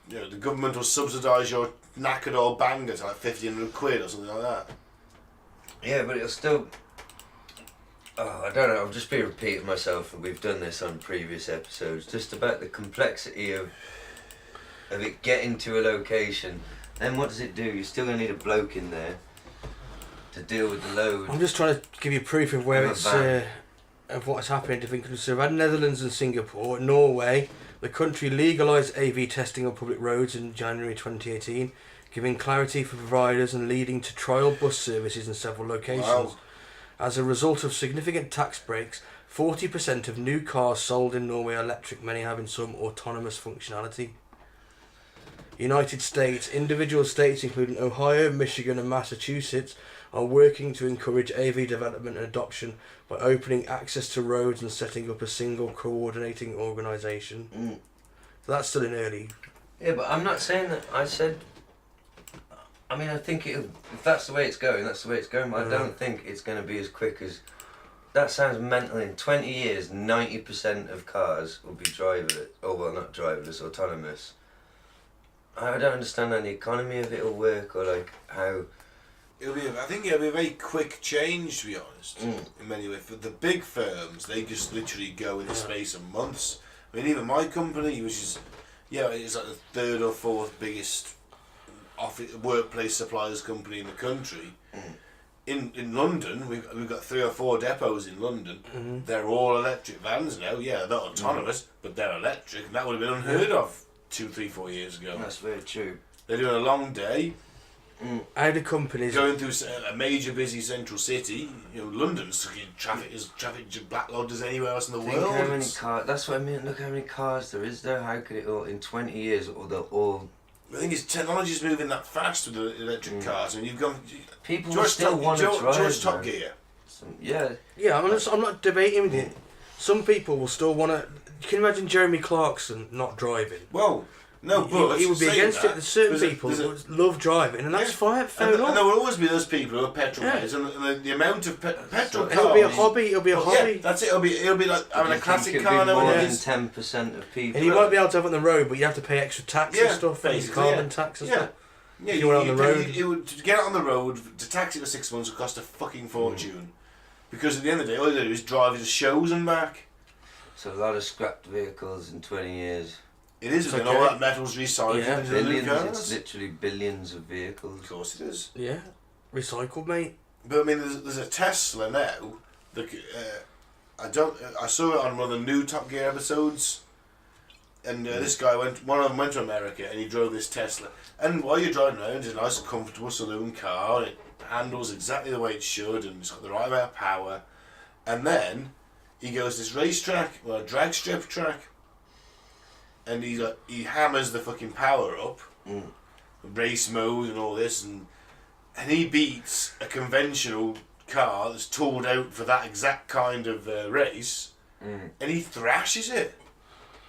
S1: You know, the government will subsidise your knackered old banger to like 1,500 quid or something like that.
S2: yeah, but it'll still... Oh, I don't know, I'll just be repeating myself, and we've done this on previous episodes, just about the complexity of it getting to a location. Then what does it do? You're still going to need a bloke in there to deal with the load.
S3: I'm just trying to give you proof of where
S2: Of a
S3: it's
S2: van.
S3: of what's happening in different countries. So we've had Netherlands and Singapore, Norway. The country legalised AV testing on public roads in January 2018, giving clarity for providers and leading to trial bus services in several locations.
S1: Wow.
S3: As a result of significant tax breaks, 40% of new cars sold in Norway are electric, many having some autonomous functionality. United States, individual states including Ohio, Michigan and Massachusetts are working to encourage AV development and adoption by opening access to roads and setting up a single coordinating organisation. So that's still in early.
S2: Yeah, but I'm not saying that. I said... I mean, I think if that's the way it's going, that's the way it's going, but I don't think it's going to be as quick as... That sounds mental. In 20 years, 90% of cars will be driverless. Oh, well, not driverless, autonomous. I don't understand how the economy of it will work, or like how...
S1: I think it'll be a very quick change, to be honest, in many ways. For the big firms, they just literally go in the space of months. I mean, even my company, which is, it's like the 3rd or 4th biggest workplace suppliers company in the country. In London, we've got 3 or 4 depots in London. They're all electric vans now. Yeah, they're not autonomous, but they're electric, and that would have been unheard of 2, 3, 4 years ago.
S2: That's very true.
S1: They're doing a long day,
S3: How do companies...
S1: going through a major busy central city. You know, London's fucking traffic backlogged as anywhere else in the
S2: Think
S1: world.
S2: how many cars... That's what I mean. Look how many cars there is there. How could it all... In 20 years, or they'll all...
S1: The thing is, technology's moving that fast with the electric cars, and you've gone.
S2: People will still want to drive,
S1: George Top
S2: man.
S1: Gear.
S2: Yeah.
S3: Yeah, I'm not debating with you. Some people will still want to... Can you imagine Jeremy Clarkson not driving?
S1: Well, no, but
S3: he would be
S1: saying
S3: against
S1: that,
S3: it. There's certain
S1: there's a-
S3: people
S1: there's a-
S3: that love driving, and that's fine, fair
S1: and
S3: enough.
S1: there will always be those people who are petrol heads, and the amount of petrol
S3: And
S1: cars.
S3: it'll be a hobby. It'll be a hobby.
S1: Yeah, that's it. It'll be like having a classic car
S2: More than
S1: nowadays.
S2: 10% of people.
S3: And you might be able to have it on the road, but you have to pay extra tax and stuff, and
S1: basically,
S3: carbon tax and
S1: yeah.
S3: stuff.
S1: Yeah,
S3: If you went on the road.
S1: to get it on the road, to taxi for 6 months would cost a fucking fortune. Because at the end of the day, all you do is drive his shows and back.
S2: So a lot of scrapped vehicles in 20 years.
S1: It is,
S3: It's
S1: and
S3: okay.
S1: all that metal's recycled
S3: Yeah.
S1: into the new
S2: Billions,
S1: cars.
S2: it's literally billions of vehicles.
S1: Of course it is.
S3: Yeah. Recycled, mate.
S1: But I mean, there's a Tesla now. I saw it on one of the new Top Gear episodes, and this guy one of them went to America, and he drove this Tesla. And while you're driving around, it's a nice, comfortable saloon car. And it handles exactly the way it should, and it's got the right amount of power. And then he goes to this racetrack, well, a drag strip track, and he hammers the fucking power up, race mode and all this, and he beats a conventional car that's tooled out for that exact kind of race, and he thrashes it.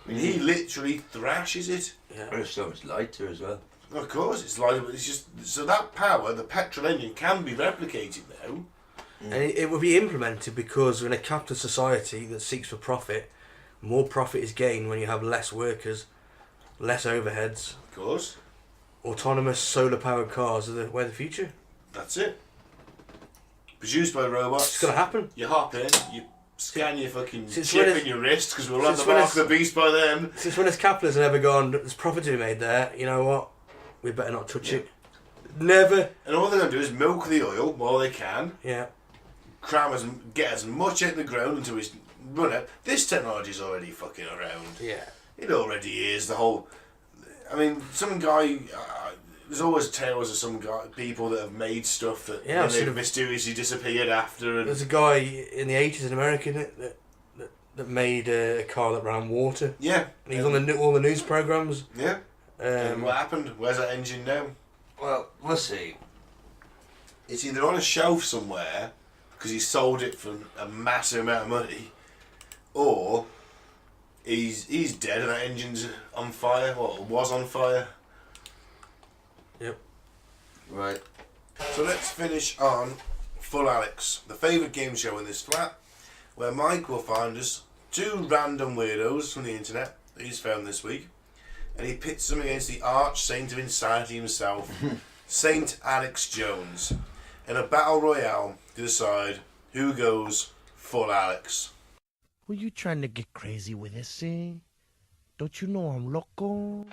S1: I mean, he literally thrashes it.
S3: Yeah.
S2: It's so much lighter as well.
S1: Of course, it's like, it's just, so that power, the petrol engine, can be replicated now.
S3: And it will be implemented because we're in a capitalist society that seeks for profit. More profit is gained when you have less workers, less overheads.
S1: Of course.
S3: Autonomous solar-powered cars are the way of the future.
S1: That's it. Produced by robots.
S3: It's going to happen.
S1: You hop in, you scan your fucking
S3: Since
S1: chip
S3: when
S1: in your wrist, because we'll have
S3: since
S1: the
S3: when
S1: mark of the beast by then.
S3: Since when has capitalism ever gone, there's profit to be made there, you know what? We better not touch it. Never.
S1: And all they're going to do is milk the oil while they can.
S3: Yeah.
S1: Get as much out the ground until it's run out. This technology's already fucking around.
S3: Yeah.
S1: It already is. The whole. I mean, some guy. There's always tales of some people that have made stuff that they've mysteriously disappeared after. And
S3: There's a guy in the 80s in America that made a car that ran water.
S1: yeah.
S3: And he was on all the news programmes.
S1: Yeah. And what happened? Where's that engine now?
S2: Well, we'll see.
S1: It's either on a shelf somewhere because he sold it for a massive amount of money, or he's dead and that engine's on fire. Well, was on fire.
S3: Yep.
S2: Right.
S1: So let's finish on Full Alex, the favourite game show in this flat, where Mike will find us two random weirdos from the internet that he's found this week, and he pits them against the arch saint of insanity himself, Saint Alex Jones, in a battle royale to decide who goes full Alex.
S7: Were you trying to get crazy with this, eh? Don't you know I'm loco?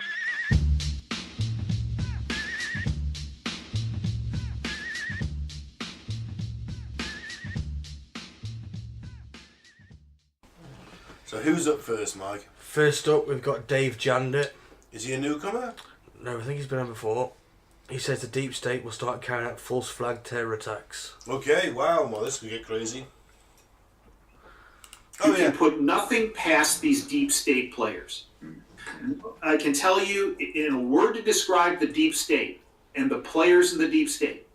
S1: So who's up first, Mike?
S3: First up, we've got Dave Jander.
S1: Is he a newcomer?
S3: No, I think he's been on before. He says the deep state will start carrying out false flag terror attacks.
S1: Okay, wow, well this could get crazy.
S8: You can put nothing past these deep state players. I can tell you in a word to describe the deep state and the players in the deep state.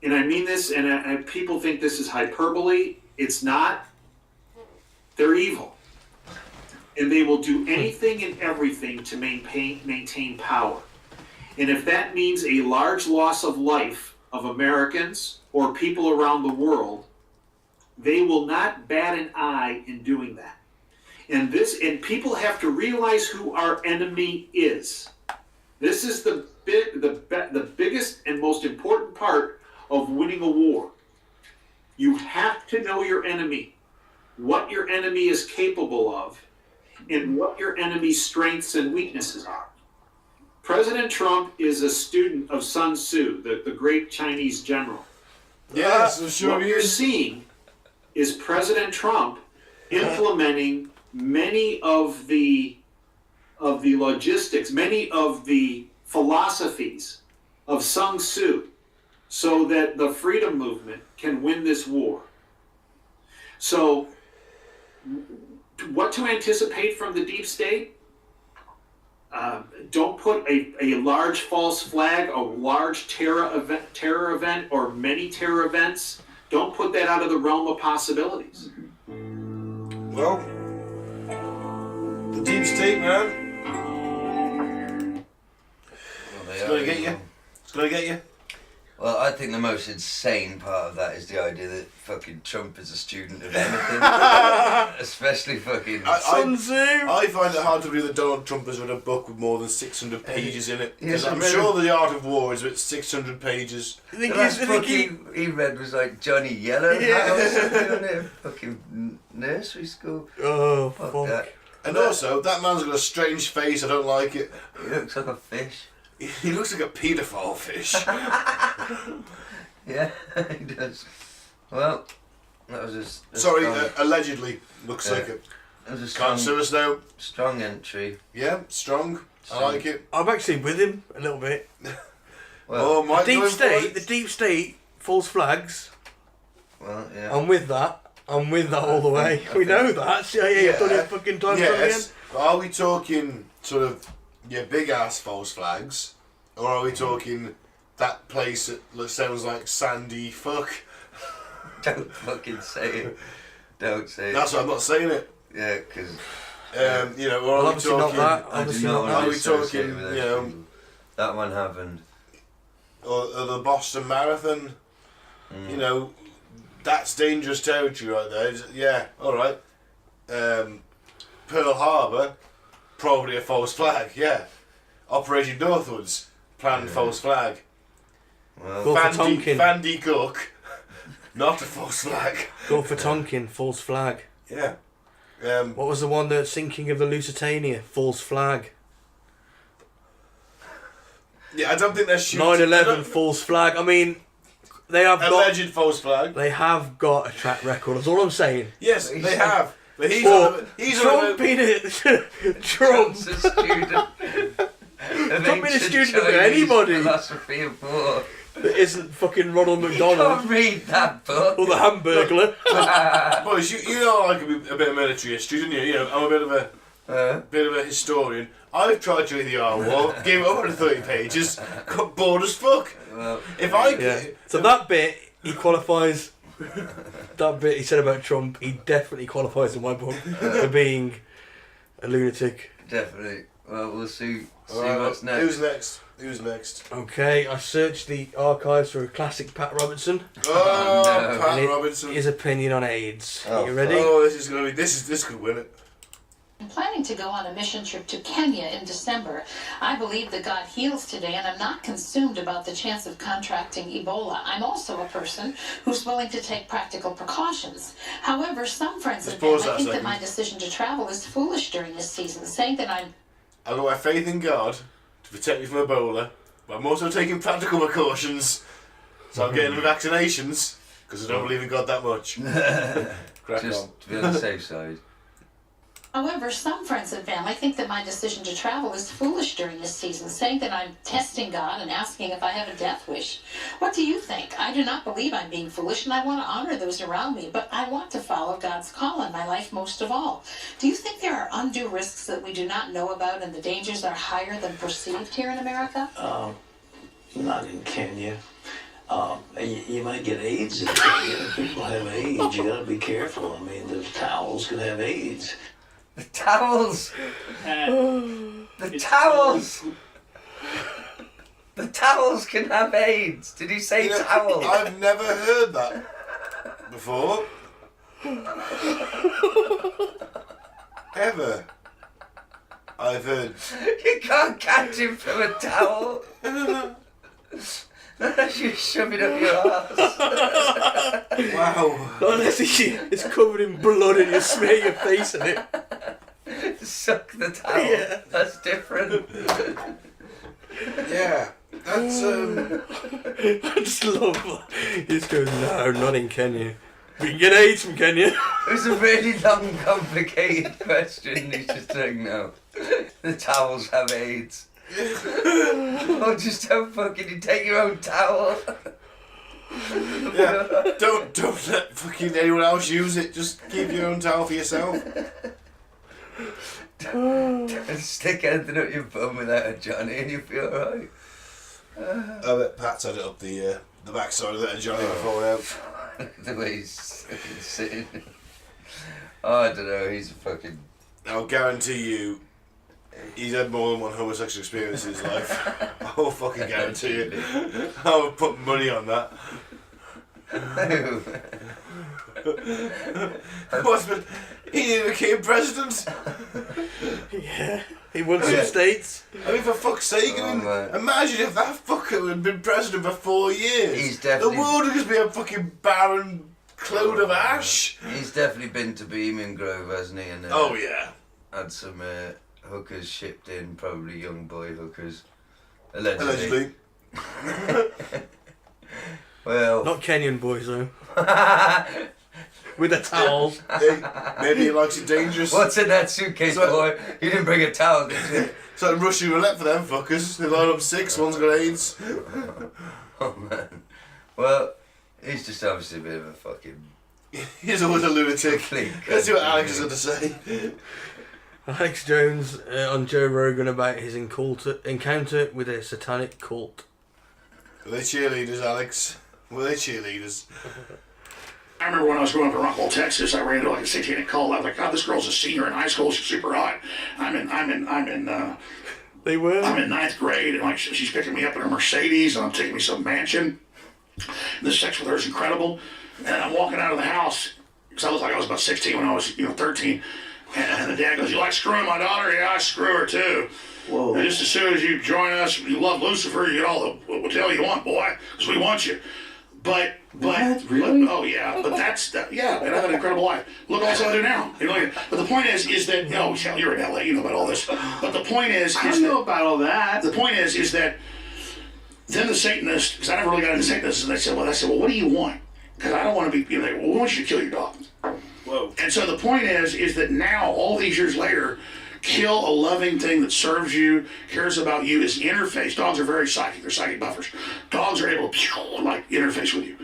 S8: And I mean this, and people think this is hyperbole. It's not. They're evil. And they will do anything and everything to maintain power. And if that means a large loss of life of Americans or people around the world, they will not bat an eye in doing that. And people have to realize who our enemy is. This is the biggest and most important part of winning a war. You have to know your enemy, what your enemy is capable of, and what your enemy's strengths and weaknesses are. President Trump is a student of Sun Tzu, the great Chinese general.
S1: Yes, sure.
S8: What you're seeing is President Trump implementing many of the logistics, many of the philosophies of Sun Tzu, so that the freedom movement can win this war. So, what to anticipate from the deep state? Don't put a large false flag, a large terror event, or many terror events. Don't put that out of the realm of possibilities.
S1: Well, the deep state, man. It's going to get you. It's going to get you.
S2: Well, I think the most insane part of that is the idea that fucking Trump is a student of anything. Especially fucking.
S3: Sun Tzu.
S1: I find it hard to believe that Donald Trump has read a book with more than 600 pages in it.
S2: Yes,
S1: I'm
S2: I read
S1: sure The Art of War is about 600 pages.
S3: I think
S2: The last
S3: he's- I
S2: book
S3: think
S2: he read was like Johnny Yellowhouse doing it. Fucking nursery school.
S3: Oh,
S2: Fuck
S3: fuck.
S2: that.
S1: And also, that man's got a strange face, I don't like it.
S2: He looks like a fish.
S1: He looks like a paedophile fish.
S2: Yeah, he does. Well, that was a
S1: Sorry,
S2: strong,
S1: allegedly looks
S2: Yeah.
S1: like it.
S2: that was a
S1: Can't
S2: strong,
S1: sue us now.
S2: strong entry.
S1: Yeah, strong. I like it.
S3: I'm actually with him a little bit.
S2: Well,
S1: Oh, Mike
S3: Deep
S1: going for
S3: state,
S1: it?
S3: the deep state, false flags.
S2: well, yeah.
S3: I'm with that. I'm with that all the way. We know that. CIA have done it fucking time and time again.
S1: Yes. But are we talking sort of big ass false flags, or are we talking that place that sounds like Sandy Fuck?
S2: Don't fucking say it. Don't say it.
S1: That's why I'm not saying it.
S2: Yeah, because
S1: Or
S3: Well,
S1: are we
S3: obviously not
S1: talking?
S3: that.
S2: I do
S3: Obviously
S2: not
S3: not
S2: want
S3: that.
S1: Are
S2: to
S1: we
S2: associate
S1: talking,
S2: with those
S1: you know-
S2: people. That one happened.
S1: Or the Boston Marathon? That's dangerous territory right there. Yeah, all right. Pearl Harbor, probably a false flag. Yeah. Operation Northwoods, planned false flag.
S2: Well,
S3: Go for Tonkin.
S1: Vandy Cook, not a false flag.
S3: Go for Tonkin, false flag.
S1: Yeah.
S3: What was the one that sinking of the Lusitania? False flag.
S1: Yeah, I don't think they're shooting.
S3: 9/11, false flag. I mean, they have got.
S1: Alleged false flag.
S3: They have got a track record. That's all I'm saying.
S1: Yes, they have. But he's
S3: But
S1: on. He's
S3: Trump
S1: on.
S3: being a Trump.
S2: Trump's a student.
S3: Trump being a student of anybody
S2: Philosophy of war.
S3: that isn't fucking Ronald
S2: You
S3: McDonald
S2: can't read that book.
S3: or the Hamburglar.
S1: Boys, you know I like a bit of military history, don't you? You know, I'm a bit of a historian. I've tried to read the R War, gave it 130 pages, got bored as fuck.
S2: Well,
S1: If I
S3: Yeah. So that bit he qualifies. That bit he said about Trump, he definitely qualifies in my book for being a lunatic.
S2: definitely. Well, we'll see
S1: Alright,
S2: what's next.
S1: Who's next?
S3: Okay, I searched the archives for a classic Pat Robertson.
S1: Oh,
S2: no.
S1: Pat
S3: And it-
S1: Robinson.
S3: His opinion on AIDS.
S2: Oh,
S3: Are you ready?
S1: Oh, this is gonna be. This could win it.
S9: I'm planning to go on a mission trip to Kenya in December. I believe that God heals today, and I'm not consumed about the chance of contracting Ebola. I'm also a person who's willing to take practical precautions. However, some friends
S1: Just
S9: and family
S1: pause that a
S9: think that
S1: second.
S9: my decision to travel is foolish during this season, saying that I'm
S1: I've got my faith in God to protect me from Ebola, but I'm also taking practical precautions. So I'm getting the vaccinations because I don't believe in God that much. Crack
S2: Just
S1: on.
S2: to be on the safe side.
S9: However, some friends and family think that my decision to travel is foolish during this season, saying that I'm testing God and asking if I have a death wish. What do you think? I do not believe I'm being foolish, and I want to honor those around me, but I want to follow God's call in my life most of all. Do you think there are undue risks that we do not know about and the dangers are higher than perceived here in America?
S10: Not in Kenya. You might get AIDS in Kenya. People have AIDS. You gotta be careful. I mean, the towels could have AIDS.
S2: The towels! The towels! The towels can have AIDS! Did he say
S1: You know,
S2: towels?
S1: I've never heard that before. Ever. I've heard.
S2: You can't catch him from a towel! Unless you shove it up your ass.
S1: Wow.
S3: Unless it's covered in blood and you smear your face in it.
S2: Suck the towel.
S3: Yeah.
S2: That's different.
S1: Yeah. That's
S3: I just love that. He just goes, no, not in Kenya. We can get AIDS from Kenya.
S2: It was a really long, complicated question. He's just saying no. The towels have AIDS. Oh, just don't fucking you take your own towel.
S1: Yeah. Don't let fucking anyone else use it. Just keep your own towel for yourself.
S2: Don't stick anything up your bum without a Johnny and you'll be alright.
S1: I bet Pat's had it up the backside of that Johnny before now.
S2: The way he's fucking sitting. Oh, I don't know, he's a fucking...
S1: I'll guarantee you, he's had more than one homosexual experience in his life. I'll fucking guarantee it. I would put money on that. What's been, he became president.
S3: Yeah, he won some states.
S1: I mean, for fuck's sake, I mean, imagine if that fucker had been president for 4 years.
S2: He's definitely...
S1: The world would just be a fucking barren cloud of ash.
S2: He's definitely been to Bohemian Grove, hasn't he? And,
S1: oh, yeah.
S2: Had some hookers shipped in, probably young boy hookers. Allegedly. Well...
S3: Not Kenyan boys, though. With the towels.
S1: Maybe he likes it dangerous.
S2: What's in that suitcase, boy? You didn't bring a towel, did you?
S1: It's like Russian roulette for them fuckers. They line up 6, one's got AIDS.
S2: Oh, man. Well, he's just obviously a bit of a fucking...
S1: He's always a lunatic. Let's see what Alex is going to say.
S3: Alex Jones on Joe Rogan about his encounter with a satanic cult.
S1: Were they cheerleaders, Alex? Were they cheerleaders?
S11: I remember when I was growing up in Rockwell, Texas, I ran into like a satanic cult. I was like, God, this girl's a senior in high school. She's super hot. I'm in 9th grade, and like she's picking me up in her Mercedes, and I'm taking me to some mansion. And the sex with her is incredible. And I'm walking out of the house because I looked like I was about 16 when I was 13. And the dad goes, "You like screwing my daughter?" "Yeah, I screw her too." Whoa. "And just as soon as you join us, you love Lucifer, you get all the whatever you want, boy, because we want you." But really? Oh yeah, but that's yeah, and I had an incredible life. Look what I do now. But the point is that you're in LA, you know about all this. But the point is
S8: I don't know about all that.
S11: The point is that then the Satanist, because I never really got into Satanists, and I said, well, what do you want? Because I don't want to be, well, we want you to kill your dog. Whoa. And so the point is that now, all these years later, kill a loving thing that serves you, cares about you, is interface. Dogs are very psychic. They're psychic buffers. Dogs are able to interface with you.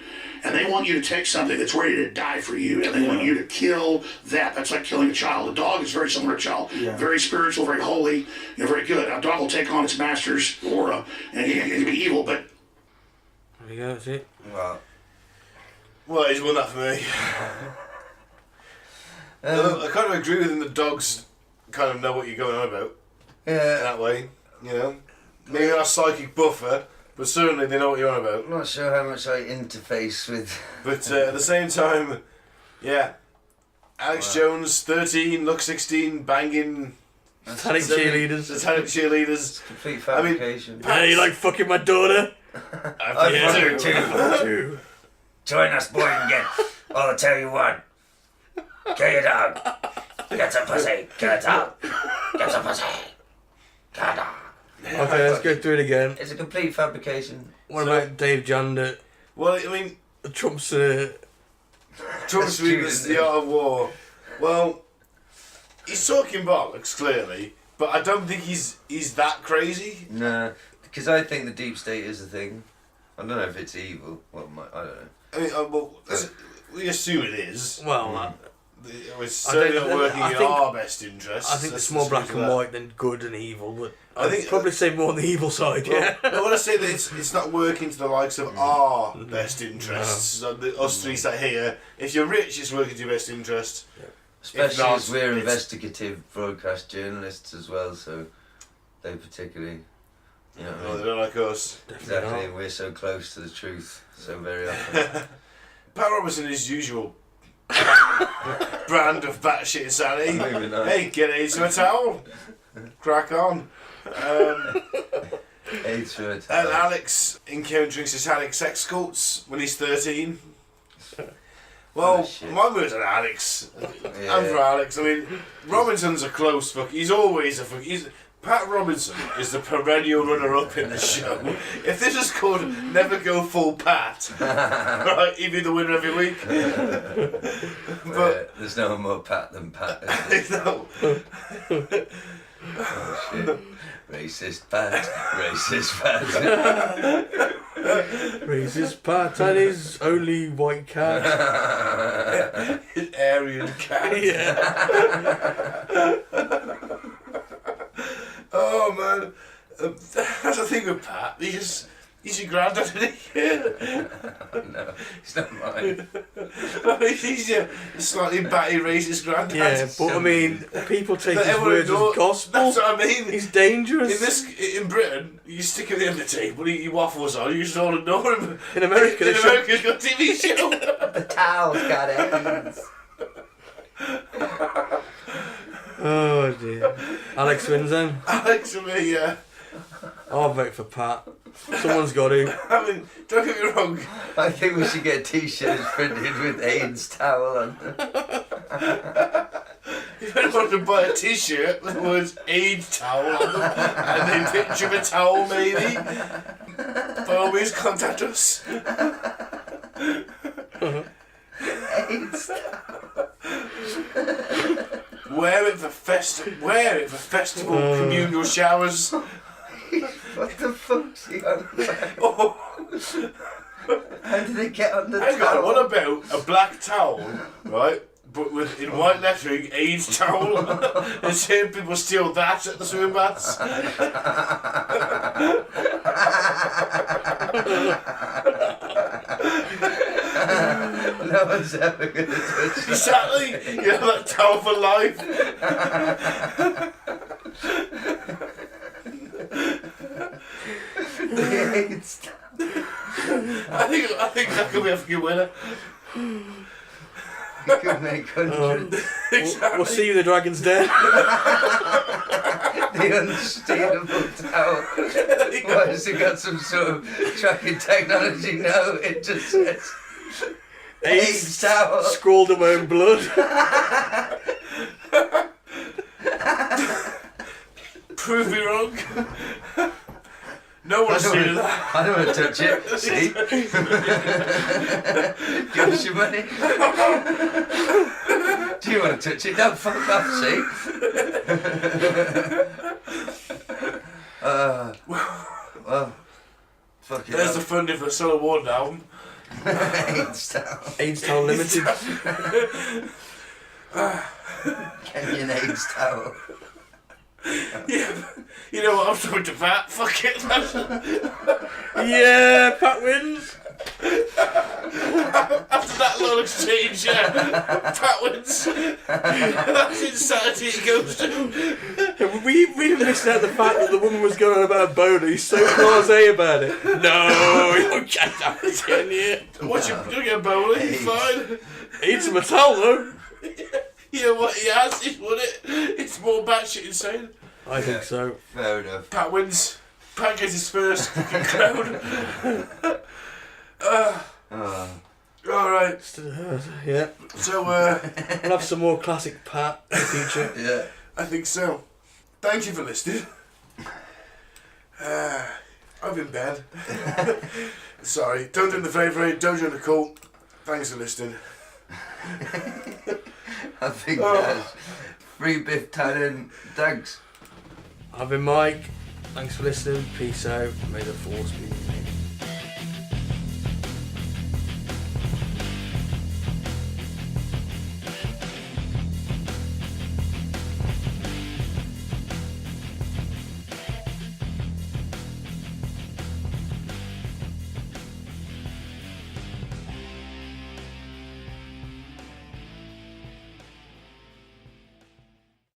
S11: And they want you to take something that's ready to die for you, and they want you to kill that. That's like killing a child. A dog is very similar to a child. Yeah. Very spiritual, very holy, very good. A dog will take on its master's aura, and he can be evil, but...
S3: There you go, that's it.
S1: Well, he's won that for me. I kind of agree with him that dogs kind of know what you're going on about. Yeah. That way, Maybe not a psychic buffer, but certainly they know what you're on about.
S2: I'm not sure how much I interface with...
S1: But at the same time, yeah. Alex Jones, 13, look 16, banging...
S3: Satanic cheerleaders.
S2: Complete fabrication.
S3: I mean, you like fucking my daughter?
S2: I do. Join us, boy, and get... I'll tell you what. Kill your dog. Get some pussy. Get a dog. Get some pussy. Get a dog.
S3: Okay, let's go through it again.
S2: It's a complete fabrication.
S3: What about Dave Jander?
S1: Well, I mean...
S3: Trump's
S1: reading the art of war. Well, he's talking bollocks, clearly, but I don't think he's that crazy.
S2: Nah, because I think the deep state is a thing. I don't know if it's evil. Well, I don't know.
S1: I mean, we assume it is.
S3: Well,
S1: it's certainly not working in our best interests.
S3: I think it's more black and white than good and evil, but I'd probably say more on the evil side,
S1: I want to say that it's not working to the likes of our best interests. No. So us three sat here. If you're rich, it's working to your best interest.
S2: Yeah. Especially as we're investigative broadcast journalists as well, so they particularly... they
S1: don't like us.
S2: Exactly, and we're so close to the truth so very often.
S1: Pat Robertson is usual brand of batshit insanity. Hey, get AIDS to a towel. Crack on.
S2: AIDS to a towel.
S1: And Alex encountering satanic sex cults when he's 13. Well, my word's on Alex.
S2: Yeah.
S1: And for Alex, I mean, Robinson's a close fuck. He's always a fuck. Pat Robinson is the perennial runner-up in the show. If this is called Never Go Full Pat, right, he'd be the winner every week.
S2: But there's no more Pat than Pat.
S1: No.
S2: Oh shit! Racist Pat. Racist Pat.
S3: Racist Pat and his only white cat.
S1: His Aryan cat.
S3: Yeah.
S1: Oh man, that's the thing with Pat. He's He's your granddad, isn't he?
S2: No, it's not mine.
S1: He's your slightly batty racist granddad.
S3: Yeah, but I mean, people take
S1: But
S3: his
S1: everyone
S3: words as
S1: knows-
S3: gospel.
S1: That's what I mean.
S3: He's dangerous.
S1: In Britain, you stick him at the end of the table, he waffles on, you just all ignore him.
S3: In America,
S1: in
S3: they show-
S1: America, he's got a TV show.
S2: The towel's got AIDS.
S3: Oh dear. Alex wins then.
S1: Alex and me, yeah.
S3: I'll vote for Pat. Someone's got to.
S1: I mean, don't get me wrong.
S2: I think we should get t-shirts printed with AIDS towel on.
S1: If anyone wants to buy a t-shirt with the words AIDS towel on them, and a picture of a towel maybe, by all means contact us.
S2: AIDS towel.
S1: Wear it for festival communal showers.
S2: What the fuck's he on about?
S1: Oh.
S2: How did they get on the
S1: Hang
S2: towel?
S1: on, what about a black towel, right? But with in white lettering, AIDS towel. And seeing people steal that at the swimming baths.
S2: No one's ever going to touch that.
S1: Exactly. You know that towel for life.
S2: The AIDS towel.
S1: I think that could be a fucking winner.
S2: You could make hundreds.
S1: Exactly.
S3: We'll see you in the Dragon's Den.
S2: The unstealable towel. Why has it got some sort of tracking technology? No, it just says AIDS towel.
S3: Scrawled in my own blood.
S1: Prove me wrong. No one's doing that.
S2: I don't want to touch it. See? Give us your money. Do you want to touch it? No, fuck off, see? Well, fuck it.
S1: There's the funding for the Solar Warden album.
S2: AIDS towel.
S3: AIDS Town Limited.
S2: Kenyan AIDS towel.
S1: Yeah, you know what? I'm talking to Pat. Fuck it.
S3: Yeah, Pat wins.
S1: After that little exchange, yeah, Pat wins. That's insanity it goes to.
S3: Yeah, we missed out the fact that the woman was going on about a boner. He's so blasé about it. No, you can't have it, can you?
S1: What, you get a bowler? He's fine.
S3: Eat some towel though.
S1: You know what he has? He's won it. It's more batshit insane.
S3: I think so.
S2: Fair enough.
S1: Pat wins. Pat gets his first fucking crown. Alright.
S3: Yeah.
S1: So,
S3: we'll have some more classic Pat in the future.
S2: Yeah.
S1: I think so. Thank you for listening. I'm in bed. Sorry. Don't join the favourite. Don't join the cult. Thanks for listening.
S2: I think that's free Biff Tannen. Thanks.
S3: I've been Mike. Thanks for listening. Peace out. May the force be with you.